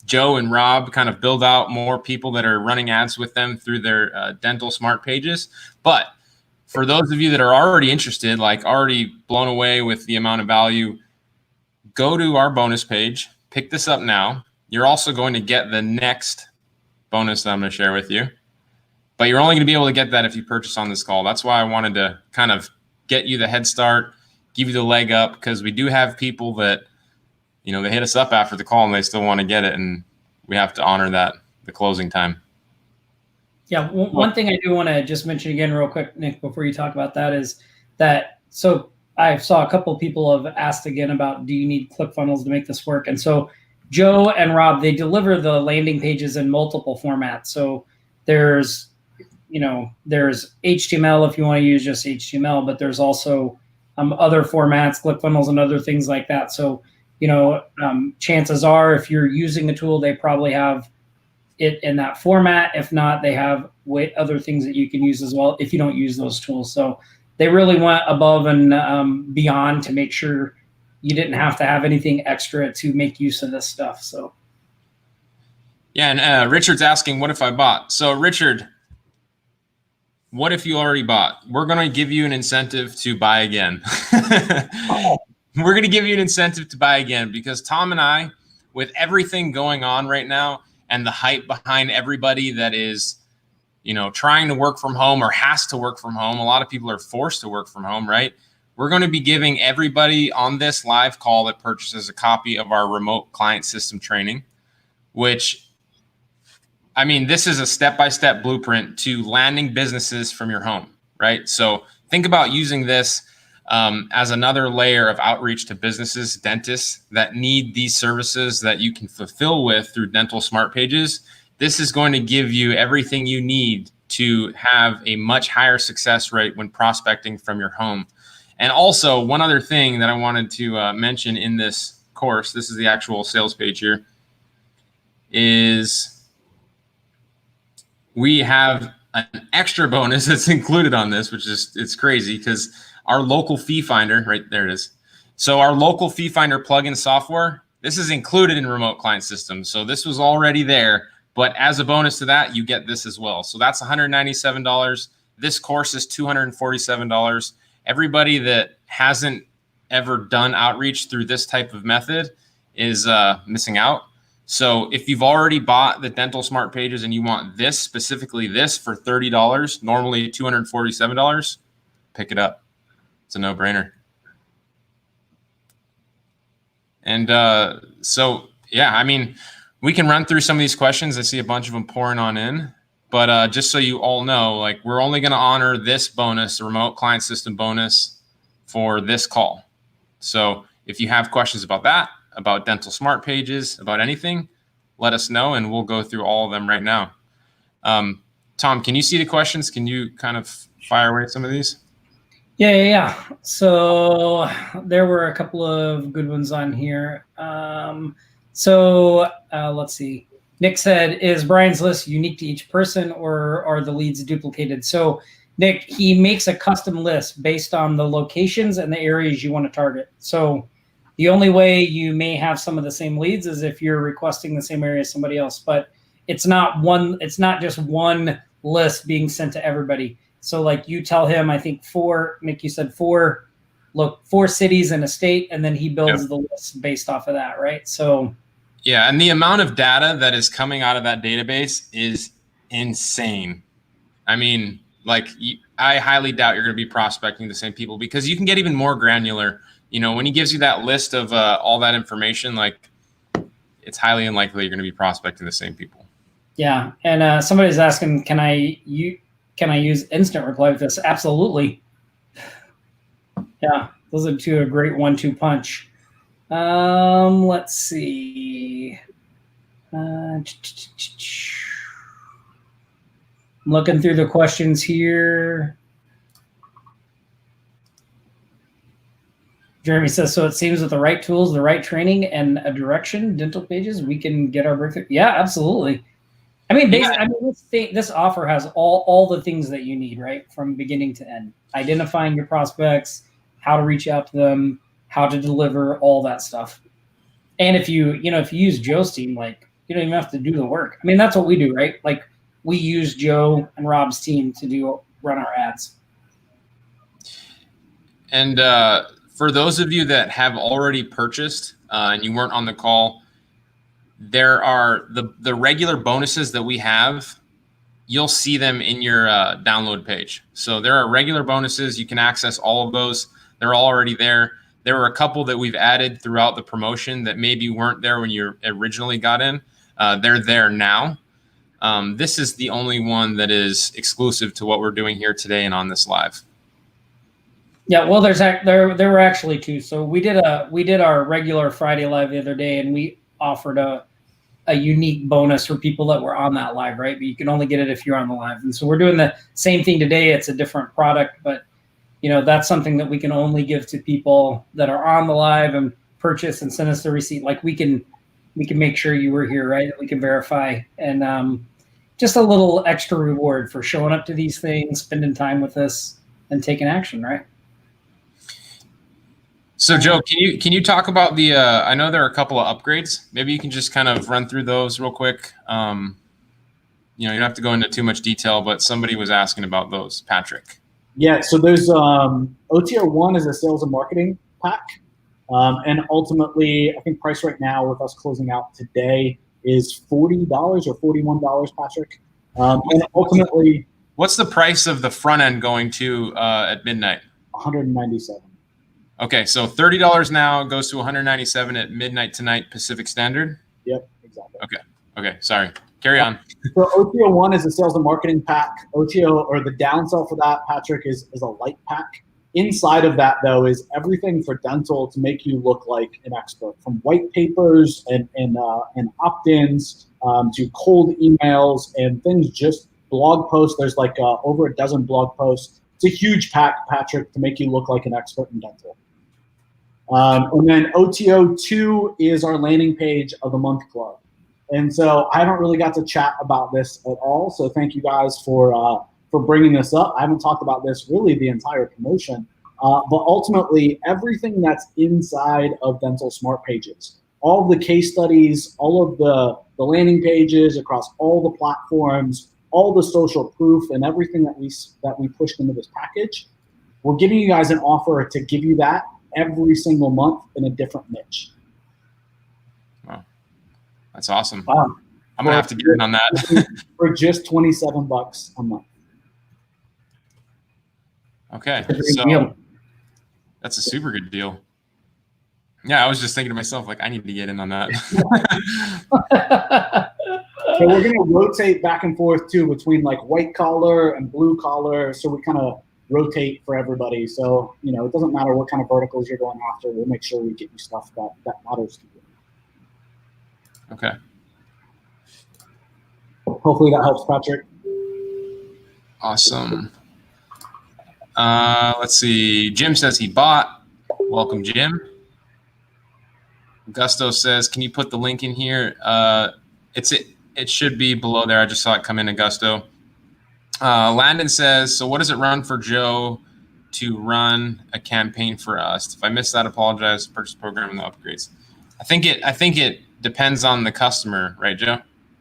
A: Joe and Rob kind of build out more people that are running ads with them through their Dental Smart pages. But for those of you that are already interested, like already blown away with the amount of value, go to our bonus page. Pick this up now. You're also going to get the next bonus that I'm going to share with you. But you're only going to be able to get that if you purchase on this call. That's why I wanted to kind of get you the head start, give you the leg up, because we do have people that, you know, they hit us up after the call and they still want to get it. And we have to honor that, the closing time.
C: Yeah, one thing I do want to just mention again real quick, Nick, before you talk about that is that, so I saw a couple of people have asked again about, do you need ClickFunnels to make this work? And so Joe and Rob, they deliver the landing pages in multiple formats. So there's HTML if you want to use just HTML, but there's also other formats, ClickFunnels and other things like that. So, chances are if you're using a tool, they probably have it in that format. If not, they have other things that you can use as well if you don't use those tools. So they really went above and beyond to make sure you didn't have to have anything extra to make use of this stuff. So
A: yeah, and Richard's asking, what if I bought? So Richard, what if you already bought? We're going to give you an incentive to buy again. We're going to give you an incentive to buy again because Tom and I, with everything going on right now and the hype behind everybody that is, trying to work from home or has to work from home, a lot of people are forced to work from home, right? We're going to be giving everybody on this live call that purchases a copy of our remote client system training, which, I mean, this is a step-by-step blueprint to landing businesses from your home, right? So think about using this as another layer of outreach to businesses, dentists that need these services that you can fulfill with through Dental Smart Pages. This is going to give you everything you need to have a much higher success rate when prospecting from your home. And also, one other thing that I wanted to mention in this course, this is the actual sales page here, is we have an extra bonus that's included on this, which is, it's crazy because our local fee finder, right there it is. So our local fee finder plugin software, this is included in remote client systems. So this was already there, but as a bonus to that, you get this as well. So that's $197. This course is $247. Everybody that hasn't ever done outreach through this type of method is missing out. So if you've already bought the Dental Smart Pages and you want this, specifically this for $30, normally $247, pick it up. It's a no-brainer. And so, yeah, I mean, we can run through some of these questions. I see a bunch of them pouring on in. But just so you all know, like, we're only going to honor this bonus, the remote client system bonus, for this call. So if you have questions about that, about Dental Smart Pages, about anything, let us know, and we'll go through all of them right now. Tom, can you see the questions? Can you kind of fire away some of these?
C: Yeah. So there were a couple of good ones on here. Let's see. Nick said, is Brian's list unique to each person or are the leads duplicated? So Nick, he makes a custom list based on the locations and the areas you want to target. So the only way you may have some of the same leads is if you're requesting the same area as somebody else, but it's not just one list being sent to everybody. So like you tell him, I think Nick, you said four cities in a state, and then he builds the list based off of that, right? So
A: yeah, and the amount of data that is coming out of that database is insane. I mean, like, I highly doubt you're going to be prospecting the same people because you can get even more granular. When he gives you that list of all that information, like, it's highly unlikely you're going to be prospecting the same people.
C: Yeah, and somebody's asking, can I use instant reply with this? Absolutely. Yeah, those are a great 1-2 punch. Let's see. I'm looking through the questions here. Jeremy says, so it seems with the right tools, the right training, and a direction, Dental Pages, we can get our breakthrough. Yeah, absolutely. I mean, this offer has all the things that you need, right, from beginning to end. Identifying your prospects, how to reach out to them, how to deliver, all that stuff. And if you use Joe's team, like, you don't even have to do the work. I mean, that's what we do, right? Like, we use Joe and Rob's team to run our ads.
A: And for those of you that have already purchased and you weren't on the call, there are the regular bonuses that we have. You'll see them in your download page. So there are regular bonuses. You can access all of those. They're already there. There were a couple that we've added throughout the promotion that maybe weren't there when you originally got in. They're there now. This is the only one that is exclusive to what we're doing here today and on this live.
C: Yeah, well, there were actually two. So we did our regular Friday live the other day, and we offered a unique bonus for people that were on that live, right? But you can only get it if you're on the live. And so we're doing the same thing today. It's a different product, but that's something that we can only give to people that are on the live and purchase and send us the receipt. Like we can make sure you were here, right? We can verify, and just a little extra reward for showing up to these things, spending time with us, and taking action, right?
A: So Joe, can you talk about the? I know there are a couple of upgrades. Maybe you can just kind of run through those real quick. You don't have to go into too much detail, but somebody was asking about those, Patrick.
B: Yeah, so there's OTO 1 is a sales and marketing pack, and ultimately, I think price right now with us closing out today is $40 or $41, Patrick. And ultimately,
A: what's the price of the front end going to at midnight?
B: $197.
A: Okay, so $30 now goes to $197 at midnight tonight Pacific Standard.
B: Yep, exactly.
A: Okay, sorry. Carry on.
B: So OTO 1 is a sales and marketing pack. OTO, or the downsell for that, Patrick, is a light pack. Inside of that, though, is everything for dental to make you look like an expert, from white papers and opt-ins to cold emails and things, just blog posts. There's like over a dozen blog posts. It's a huge pack, Patrick, to make you look like an expert in dental. And then OTO 2 is our landing page of the month club. And so I haven't really got to chat about this at all. So thank you guys for bringing this up. I haven't talked about this really the entire promotion. But ultimately, everything that's inside of Dental Smart Pages, all of the case studies, all of the landing pages across all the platforms, all the social proof, and everything that we pushed into this package, we're giving you guys an offer to give you that every single month in a different niche.
A: Wow, that's awesome.
B: Wow.
A: I'm gonna have to get in on that.
B: For just $27 a month.
A: Okay,
C: That's
A: so that's a super good deal. Yeah, I was just thinking to myself, like, I need to get in on that.
B: So we're going to rotate back and forth too between like white collar and blue collar. So we kind of rotate for everybody. So, it doesn't matter what kind of verticals you're going after. We'll make sure we get you stuff that matters to you.
A: Okay.
B: Hopefully that helps, Patrick.
A: Awesome. Let's see. Jim says he bought. Welcome, Jim. Gusto says, can you put the link in here? It should be below there. I just saw it come in, Augusto. Landon says, so what does it run for Joe to run a campaign for us? If I missed that, apologize. Purchase program and the upgrades. I think it depends on the customer, right, Joe?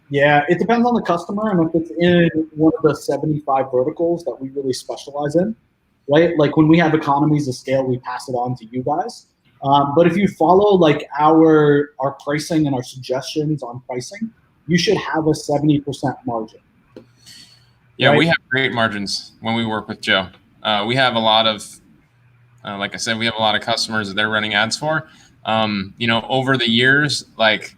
B: Yeah, it depends on the customer and if it's in one of the 75 verticals that we really specialize in, right? Like when we have economies of scale, we pass it on to you guys. But if you follow like our pricing and our suggestions on pricing, you should have a 70% margin.
A: Yeah,
B: right?
A: We have great margins when we work with Joe. We have a lot of, like I said, we have a lot of customers that they're running ads for. Over the years, like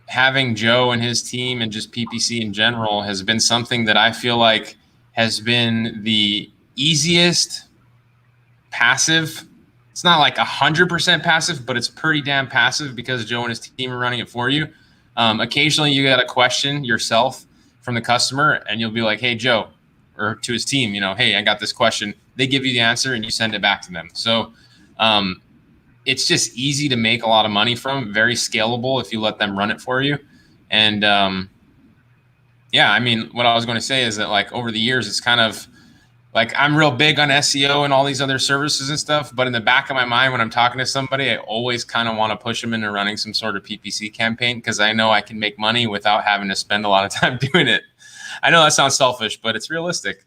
A: having Joe and his team and just PPC in general has been something that I feel like has been the easiest passive. It's not like 100% passive, but it's pretty damn passive because Joe and his team are running it for you. Occasionally you got a question yourself from the customer and you'll be like, hey, Joe, or to his team, hey, I got this question. They give you the answer and you send it back to them. So it's just easy to make a lot of money from, very scalable if you let them run it for you. And what I was going to say is that like over the years, it's kind of like I'm real big on SEO and all these other services and stuff. But in the back of my mind, when I'm talking to somebody, I always kind of want to push them into running some sort of PPC campaign because I know I can make money without having to spend a lot of time doing it. I know that sounds selfish, but it's realistic.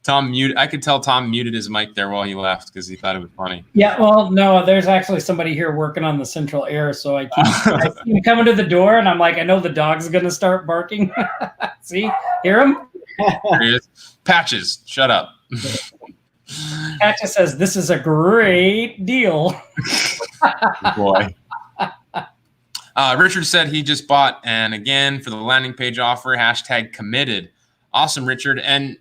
A: I could tell Tom muted his mic there while he left because he thought it was funny.
C: Yeah, well, no, there's actually somebody here working on the central air, so I keep coming to the door, and I'm like, I know the dog's gonna start barking. See, hear him?
A: There he is. Patches, shut up.
C: Patches says this is a great deal.
A: Boy. Richard said he just bought, and again, for the landing page offer, #committed. Awesome, Richard. And,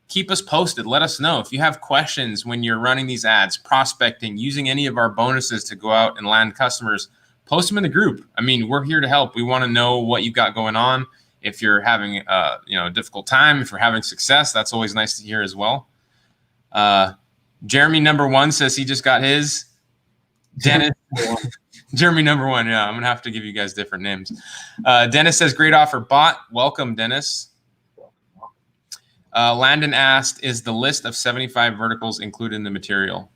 A: keep us posted. Let us know if you have questions when you're running these ads, prospecting, using any of our bonuses to go out and land customers. Post them in the group. I mean, we're here to help. We want to know what you've got going on. If you're having a difficult time, if you're having success, that's always nice to hear as well. Jeremy #1 says he just got his. Dennis, Jeremy #1. Yeah, I'm gonna have to give you guys different names. Dennis says great offer bought. Welcome, Dennis. Landon asked, is the list of 75 verticals included in the material?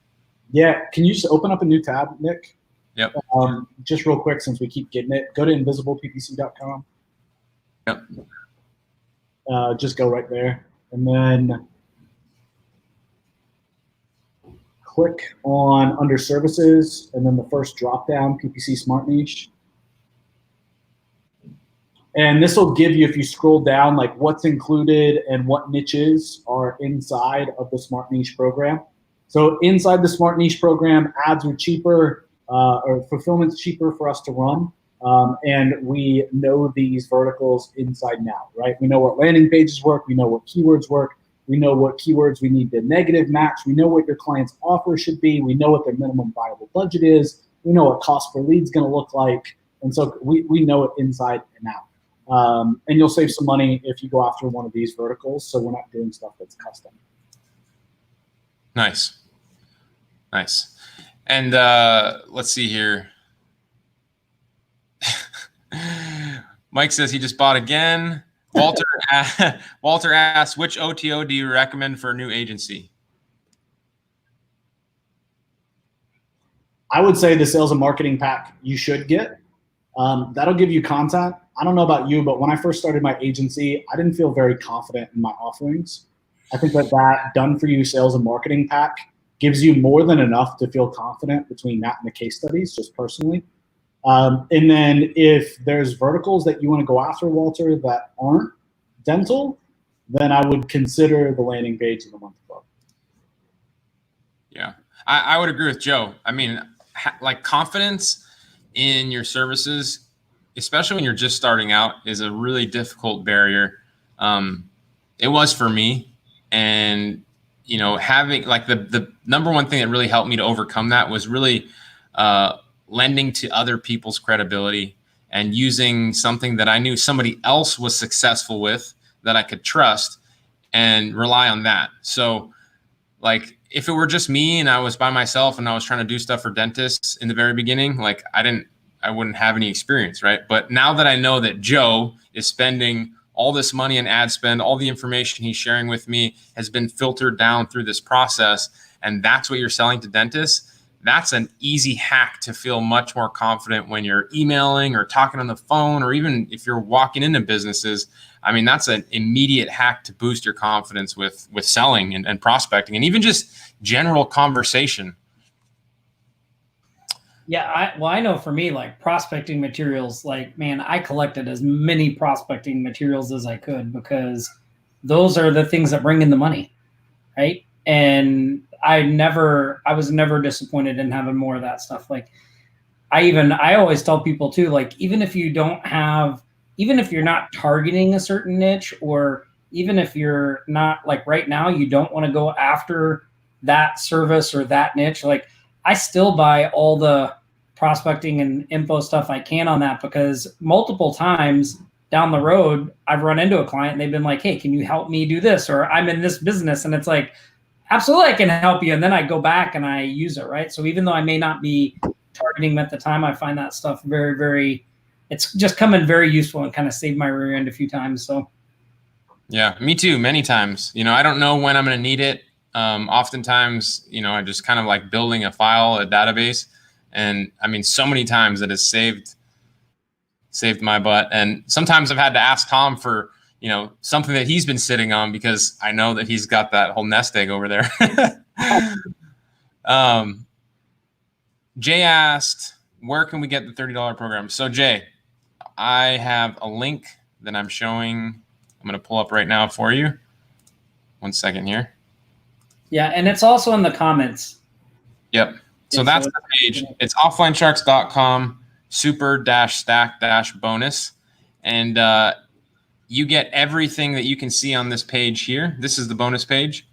B: Yeah, can you just open up a new tab, Nick?
A: Yep.
B: Just real quick, since we keep getting it, go to invisibleppc.com.
A: Yep.
B: Just go right there, and then click on under services, and then the first drop down, PPC Smart Niche. And this will give you, if you scroll down, like what's included and what niches are inside of the Smart Niche program. So inside the Smart Niche program, ads are cheaper, or fulfillment's cheaper for us to run. And we know these verticals inside now, right? We know what landing pages work. We know what keywords work. We know what keywords we need to negative match. We know what your client's offer should be. We know what their minimum viable budget is. We know what cost per lead is going to look like. And so we know it inside and out. And you'll save some money if you go after one of these verticals. So we're not doing stuff that's custom.
A: Nice. Nice. And let's see here. Mike says he just bought again. Walter asks, which OTO do you recommend for a new agency?
B: I would say the sales and marketing pack you should get. That'll give you content. I don't know about you, but when I first started my agency, I didn't feel very confident in my offerings. I think that done for you sales and marketing pack gives you more than enough to feel confident between that and the case studies, just personally. And then if there's verticals that you want to go after, Walter, that aren't dental, then I would consider the landing page of the month club.
A: Yeah, I would agree with Joe. I mean, like confidence in your services, especially when you're just starting out, is a really difficult barrier. It was for me. And, having like the number one thing that really helped me to overcome that was really lending to other people's credibility and using something that I knew somebody else was successful with that I could trust and rely on that. So like if it were just me and I was by myself and I was trying to do stuff for dentists in the very beginning, like I wouldn't have any experience, right? But now that I know that Joe is spending all this money in ad spend, all the information he's sharing with me has been filtered down through this process, and that's what you're selling to dentists, that's an easy hack to feel much more confident when you're emailing or talking on the phone, or even if you're walking into businesses. I mean, that's an immediate hack to boost your confidence with selling and prospecting and even just general conversation.
C: Yeah, I know for me, like prospecting materials, like, man, I collected as many prospecting materials as I could because those are the things that bring in the money, right? And I was never disappointed in having more of that stuff. Like I always tell people too, like, even if you're not targeting a certain niche, or even if you're not, like right now, you don't want to go after that service or that niche, like I still buy all the prospecting and info stuff I can on that, because multiple times down the road, I've run into a client and they've been like, hey, can you help me do this? Or I'm in this business. And it's like, absolutely, I can help you. And then I go back and I use it, right? So even though I may not be targeting them at the time, I find that stuff very, very, it's just come in very useful and kind of saved my rear end a few times. So
A: yeah, me too. Many times, I don't know when I'm going to need it. Oftentimes, I just kind of like building a file, a database. And I mean, so many times it has saved my butt. And sometimes I've had to ask Tom for, something that he's been sitting on, because I know that he's got that whole nest egg over there. Jay asked, where can we get the $30 program? So Jay, I have a link that I'm showing. I'm going to pull up right now for you. 1 second here.
C: Yeah. And it's also in the comments.
A: Yep. So that's the page. It's offlinesharks.com. super-stack-bonus. And you get everything that you can see on this page here. This is the bonus page.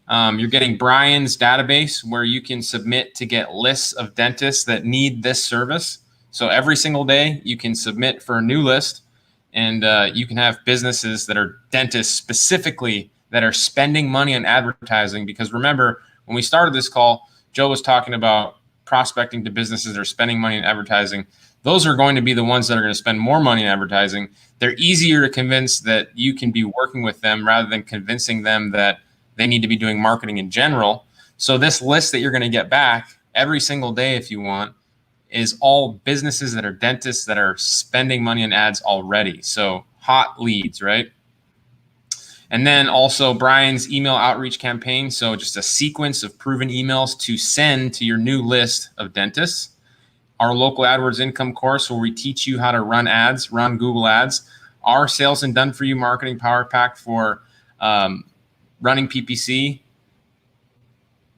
A: You're getting Brian's database where you can submit to get lists of dentists that need this service. So every single day you can submit for a new list, and you can have businesses that are dentists specifically that are spending money on advertising. Because remember, when we started this call, Joe was talking about prospecting to businesses that are spending money on advertising. Those are going to be the ones that are going to spend more money on advertising. They're easier to convince that you can be working with them rather than convincing them that they need to be doing marketing in general. So this list that you're going to get back every single day, if you want, is all businesses that are dentists that are spending money on ads already. So hot leads, right? And then also Brian's email outreach campaign. So just a sequence of proven emails to send to your new list of dentists. Our local AdWords income course where we teach you how to run ads, run Google ads. Our sales and done for you marketing power pack for running PPC.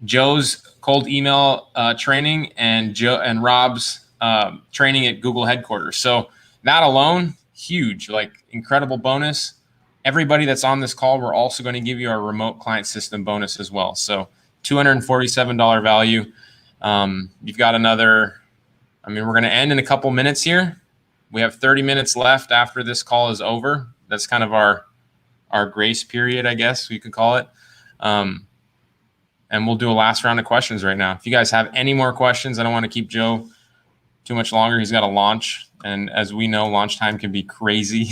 A: Joe's cold email training, and Rob's training at Google headquarters. So that alone, huge, like incredible bonus. Everybody that's on this call, we're also going to give you our remote client system bonus as well. So $247 value. You've got another, we're going to end in a couple minutes here. We have 30 minutes left after this call is over. That's kind of our grace period, I guess we could call it. And we'll do a last round of questions right now. If you guys have any more questions, I don't want to keep Joe too much longer. He's got to launch. And as we know, launch time can be crazy.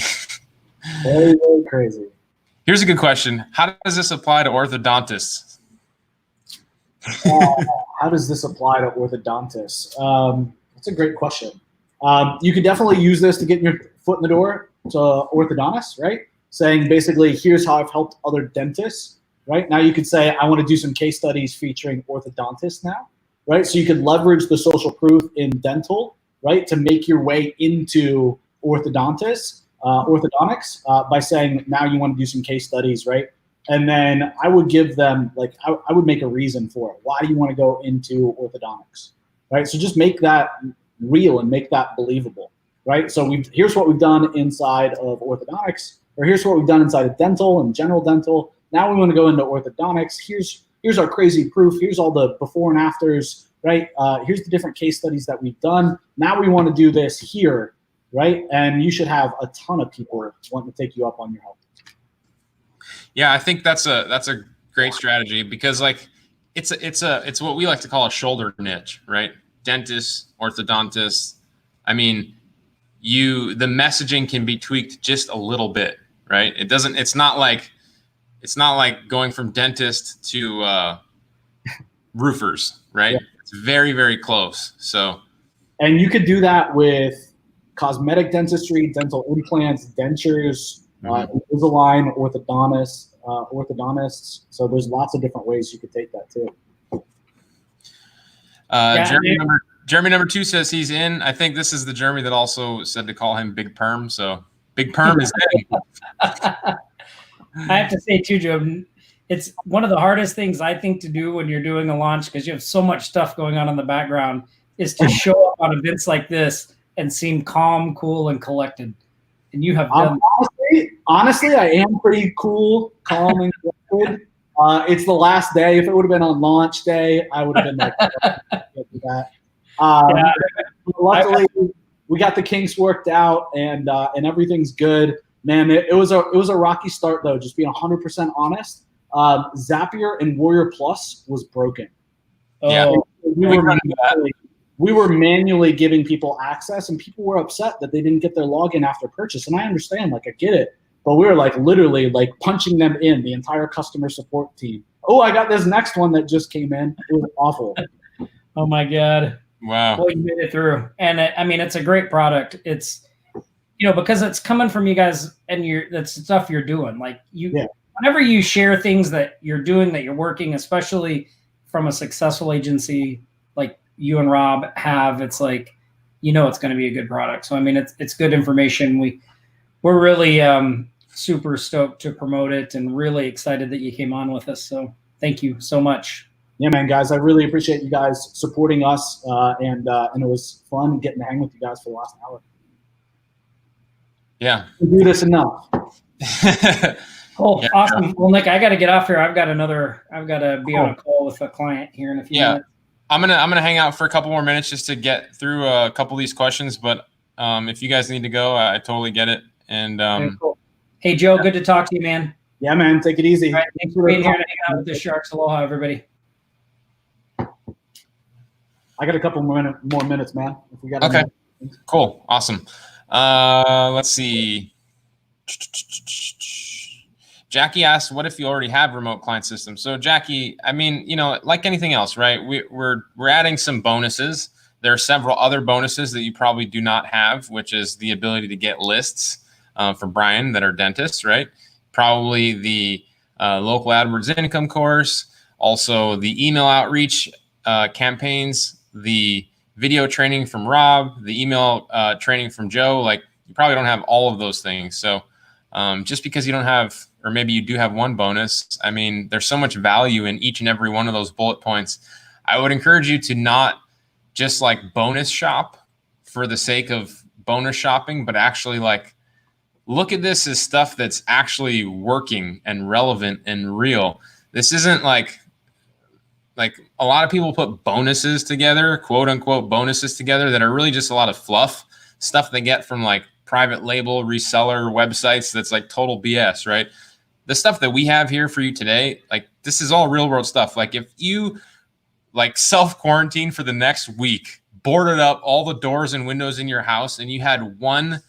B: Very, very crazy.
A: Here's a good question. How does this apply to orthodontists?
B: How does this apply to orthodontists? That's a great question. You could definitely use this to get your foot in the door to orthodontists, right? Saying basically, here's how I've helped other dentists, right? Now you could say, I want to do some case studies featuring orthodontists now, right? So you could leverage the social proof in dental, right, to make your way into orthodontics by saying now you want to do some case studies, right? And then I would give them, like, I would make a reason for it. Why do you want to go into orthodontics, right? So just make that real and make that believable, right? So here's what we've done inside of orthodontics, or here's what we've done inside of dental and general dental. Now we want to go into orthodontics. Here's our crazy proof. Here's all the before and afters, right? Here's the different case studies that we've done. Now we want to do this here, right? And you should have a ton of people wanting to take you up on your help.
A: Yeah, I think that's a great strategy because like it's what we like to call a shoulder niche, right? Dentists, orthodontists. The messaging can be tweaked just a little bit, right? It's not like going from dentist to roofers, right? Yeah. It's very, very close. So,
B: and you could do that with cosmetic dentistry, dental implants, dentures, Invisalign, orthodontists. So there's lots of different ways you could take that too.
A: Jeremy number 2 says he's in. I think this is the Jeremy that also said to call him Big Perm. So Big Perm is in.
C: I have to say too, Joe, it's one of the hardest things I think to do when you're doing a launch, because you have so much stuff going on in the background, is to show up on events like this and seem calm, cool, and collected. And you have done
B: honestly, I am pretty cool, calm, and collected. It's the last day. If it would have been on launch day, I would have been like, that. Luckily, we got the kinks worked out, and everything's good. Man, it was a rocky start though. Just being 100% honest. Zapier and Warrior Plus was broken.
A: Yeah,
B: we were manually giving people access, and people were upset that they didn't get their login after purchase. And I understand, like I get it, but we were like literally like punching them in, the entire customer support team. Oh, I got this next one that just came in. It was awful.
C: Oh my God.
A: Wow.
C: Well, you made it through. And it's a great product. It's, because it's coming from you guys and that's the stuff you're doing. Like whenever you share things that you're doing, that you're working, especially from a successful agency like you and Rob have, it's like, it's going to be a good product. So, it's good information. We're really super stoked to promote it and really excited that you came on with us. So thank you so much.
B: Yeah, man, guys, I really appreciate you guys supporting us, and it was fun getting to hang with you guys for the last hour.
A: Yeah.
B: We do this enough.
C: Oh,
A: Yeah.
C: awesome. Well, Nick, I got to get off here. I've got to be on a call with a client here in a few minutes.
A: I'm gonna hang out for a couple more minutes just to get through a couple of these questions. But if you guys need to go, I totally get it. And
C: Okay, cool. Hey, Joe, good to talk to you, man.
B: Yeah, man, take it easy.
C: All right, thanks for being here to hang out with the Sharks. Aloha, everybody.
B: I got a couple more minutes, man. If we got
A: okay, cool, awesome. Let's see. Jackie asked, what if you already have remote client systems? So Jackie, I mean, like anything else, right? We're adding some bonuses. There are several other bonuses that you probably do not have, which is the ability to get lists for Brian that are dentists, right? Probably the local AdWords income course, also the email outreach campaigns, the video training from Rob, the email training from Joe. Like, you probably don't have all of those things. So just because you don't have, or maybe you do have one bonus, I mean, there's so much value in each and every one of those bullet points. I would encourage you to not just like bonus shop for the sake of bonus shopping, but actually like look at this as stuff that's actually working and relevant and real. This isn't like a lot of people put bonuses together, quote unquote bonuses together, that are really just a lot of fluff stuff they get from like private label reseller websites. That's like total BS, right? The stuff that we have here for you today, like this is all real world stuff. Like if you like self quarantine for the next week, boarded up all the doors and windows in your house, and you had one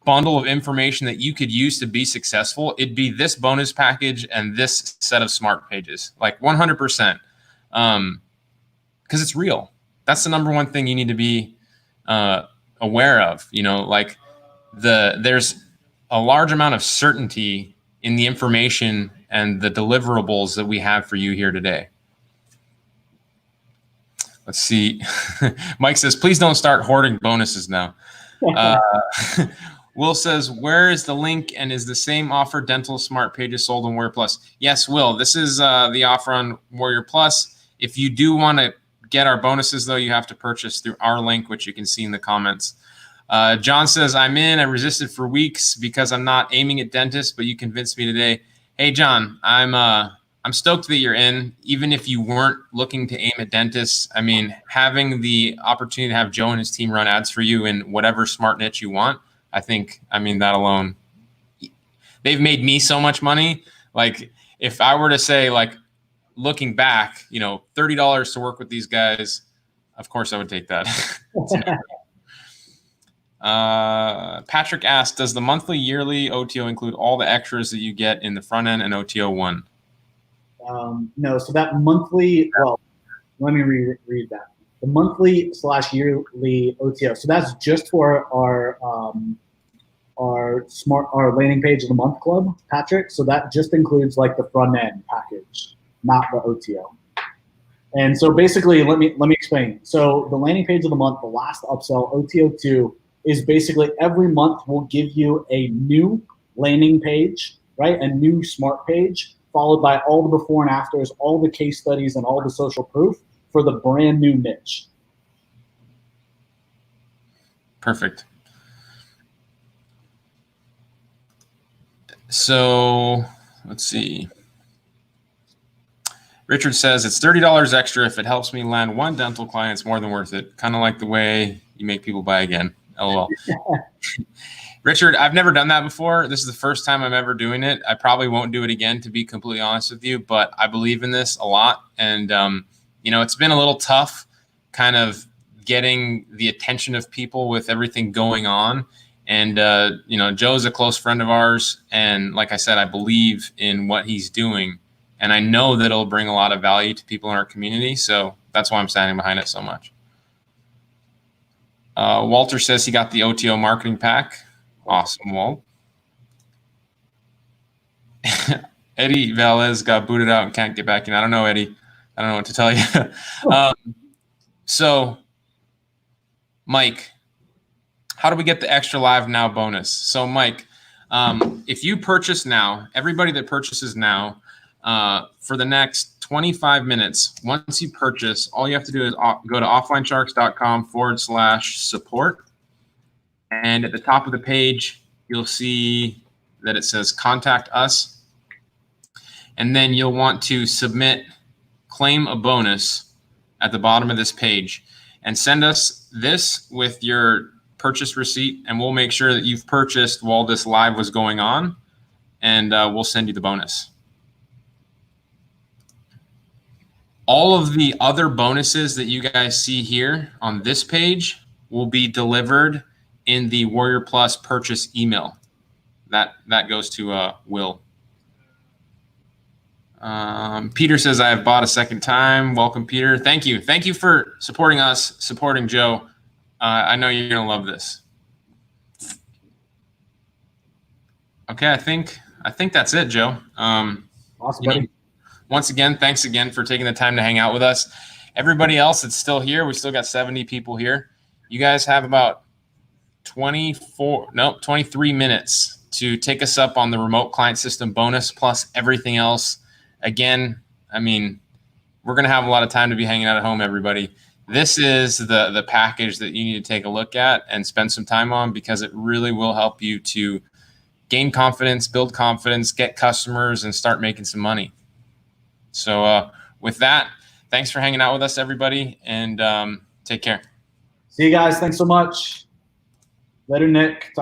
A: bundle of information that you could use to be successful, it'd be this bonus package and this set of smart pages, like 100%. Because it's real. That's the number one thing you need to be aware of. Like there's a large amount of certainty in the information and the deliverables that we have for you here today. Let's see. Mike says, please don't start hoarding bonuses now. Will says, where is the link, and is the same offer dental smart pages sold on Warrior Plus? Yes, Will, this is the offer on Warrior Plus. If you do want to get our bonuses, though, you have to purchase through our link, which you can see in the comments. John says, I'm in. I resisted for weeks because I'm not aiming at dentists, but you convinced me today. Hey, John, I'm stoked that you're in, even if you weren't looking to aim at dentists. I mean, having the opportunity to have Joe and his team run ads for you in whatever smart niche you want, I mean, that alone, they've made me so much money. Like, if I were to say, like, looking back, $30 to work with these guys, of course I would take that. Patrick asked, does the monthly, yearly OTO include all the extras that you get in the front end and OTO 1?
B: No, so that monthly, well, let me read that. The monthly/yearly OTO. So that's just for our landing page of the month club, Patrick. So that just includes like the front end package, not the OTO. And so basically, let me explain. So the landing page of the month, the last upsell, OTO2, is basically every month we'll give you a new landing page, right? A new smart page, followed by all the before and afters, all the case studies, and all the social proof for the brand new niche.
A: Perfect. So let's see. Richard says, it's $30 extra. If it helps me land one dental client, it's more than worth it. Kind of like the way you make people buy again. LOL. Richard, I've never done that before. This is the first time I'm ever doing it. I probably won't do it again, to be completely honest with you, but I believe in this a lot. And, it's been a little tough kind of getting the attention of people with everything going on. And, Joe's a close friend of ours. And like I said, I believe in what he's doing. And I know that it'll bring a lot of value to people in our community. So that's why I'm standing behind it so much. Walter says he got the OTO marketing pack. Awesome, Walt. Eddie Velez got booted out and can't get back in. I don't know, Eddie. I don't know what to tell you. So, Mike, how do we get the extra live now bonus? So, Mike, if you purchase now, everybody that purchases now, for the next 25 minutes. Once you purchase, all you have to do is go to offlinesharks.com/support. And at the top of the page, you'll see that it says contact us. And then you'll want to claim a bonus at the bottom of this page, and send us this with your purchase receipt, and we'll make sure that you've purchased while this live was going on, and we'll send you the bonus. All of the other bonuses that you guys see here on this page will be delivered in the Warrior Plus purchase email. That goes to Will. Peter says, I have bought a second time. Welcome, Peter. Thank you. Thank you for supporting us, supporting Joe. I know you're going to love this. Okay, I think that's it, Joe.
B: Awesome, buddy.
A: Once again, thanks again for taking the time to hang out with us. Everybody else that's still here, we still got 70 people here. You guys have about 23 minutes to take us up on the remote client system bonus plus everything else. Again, I mean, we're going to have a lot of time to be hanging out at home, everybody. This is the package that you need to take a look at and spend some time on, because it really will help you to gain confidence, build confidence, get customers, and start making some money. So with that, thanks for hanging out with us, everybody, and take care.
B: See you guys. Thanks so much. Later, Nick. Talk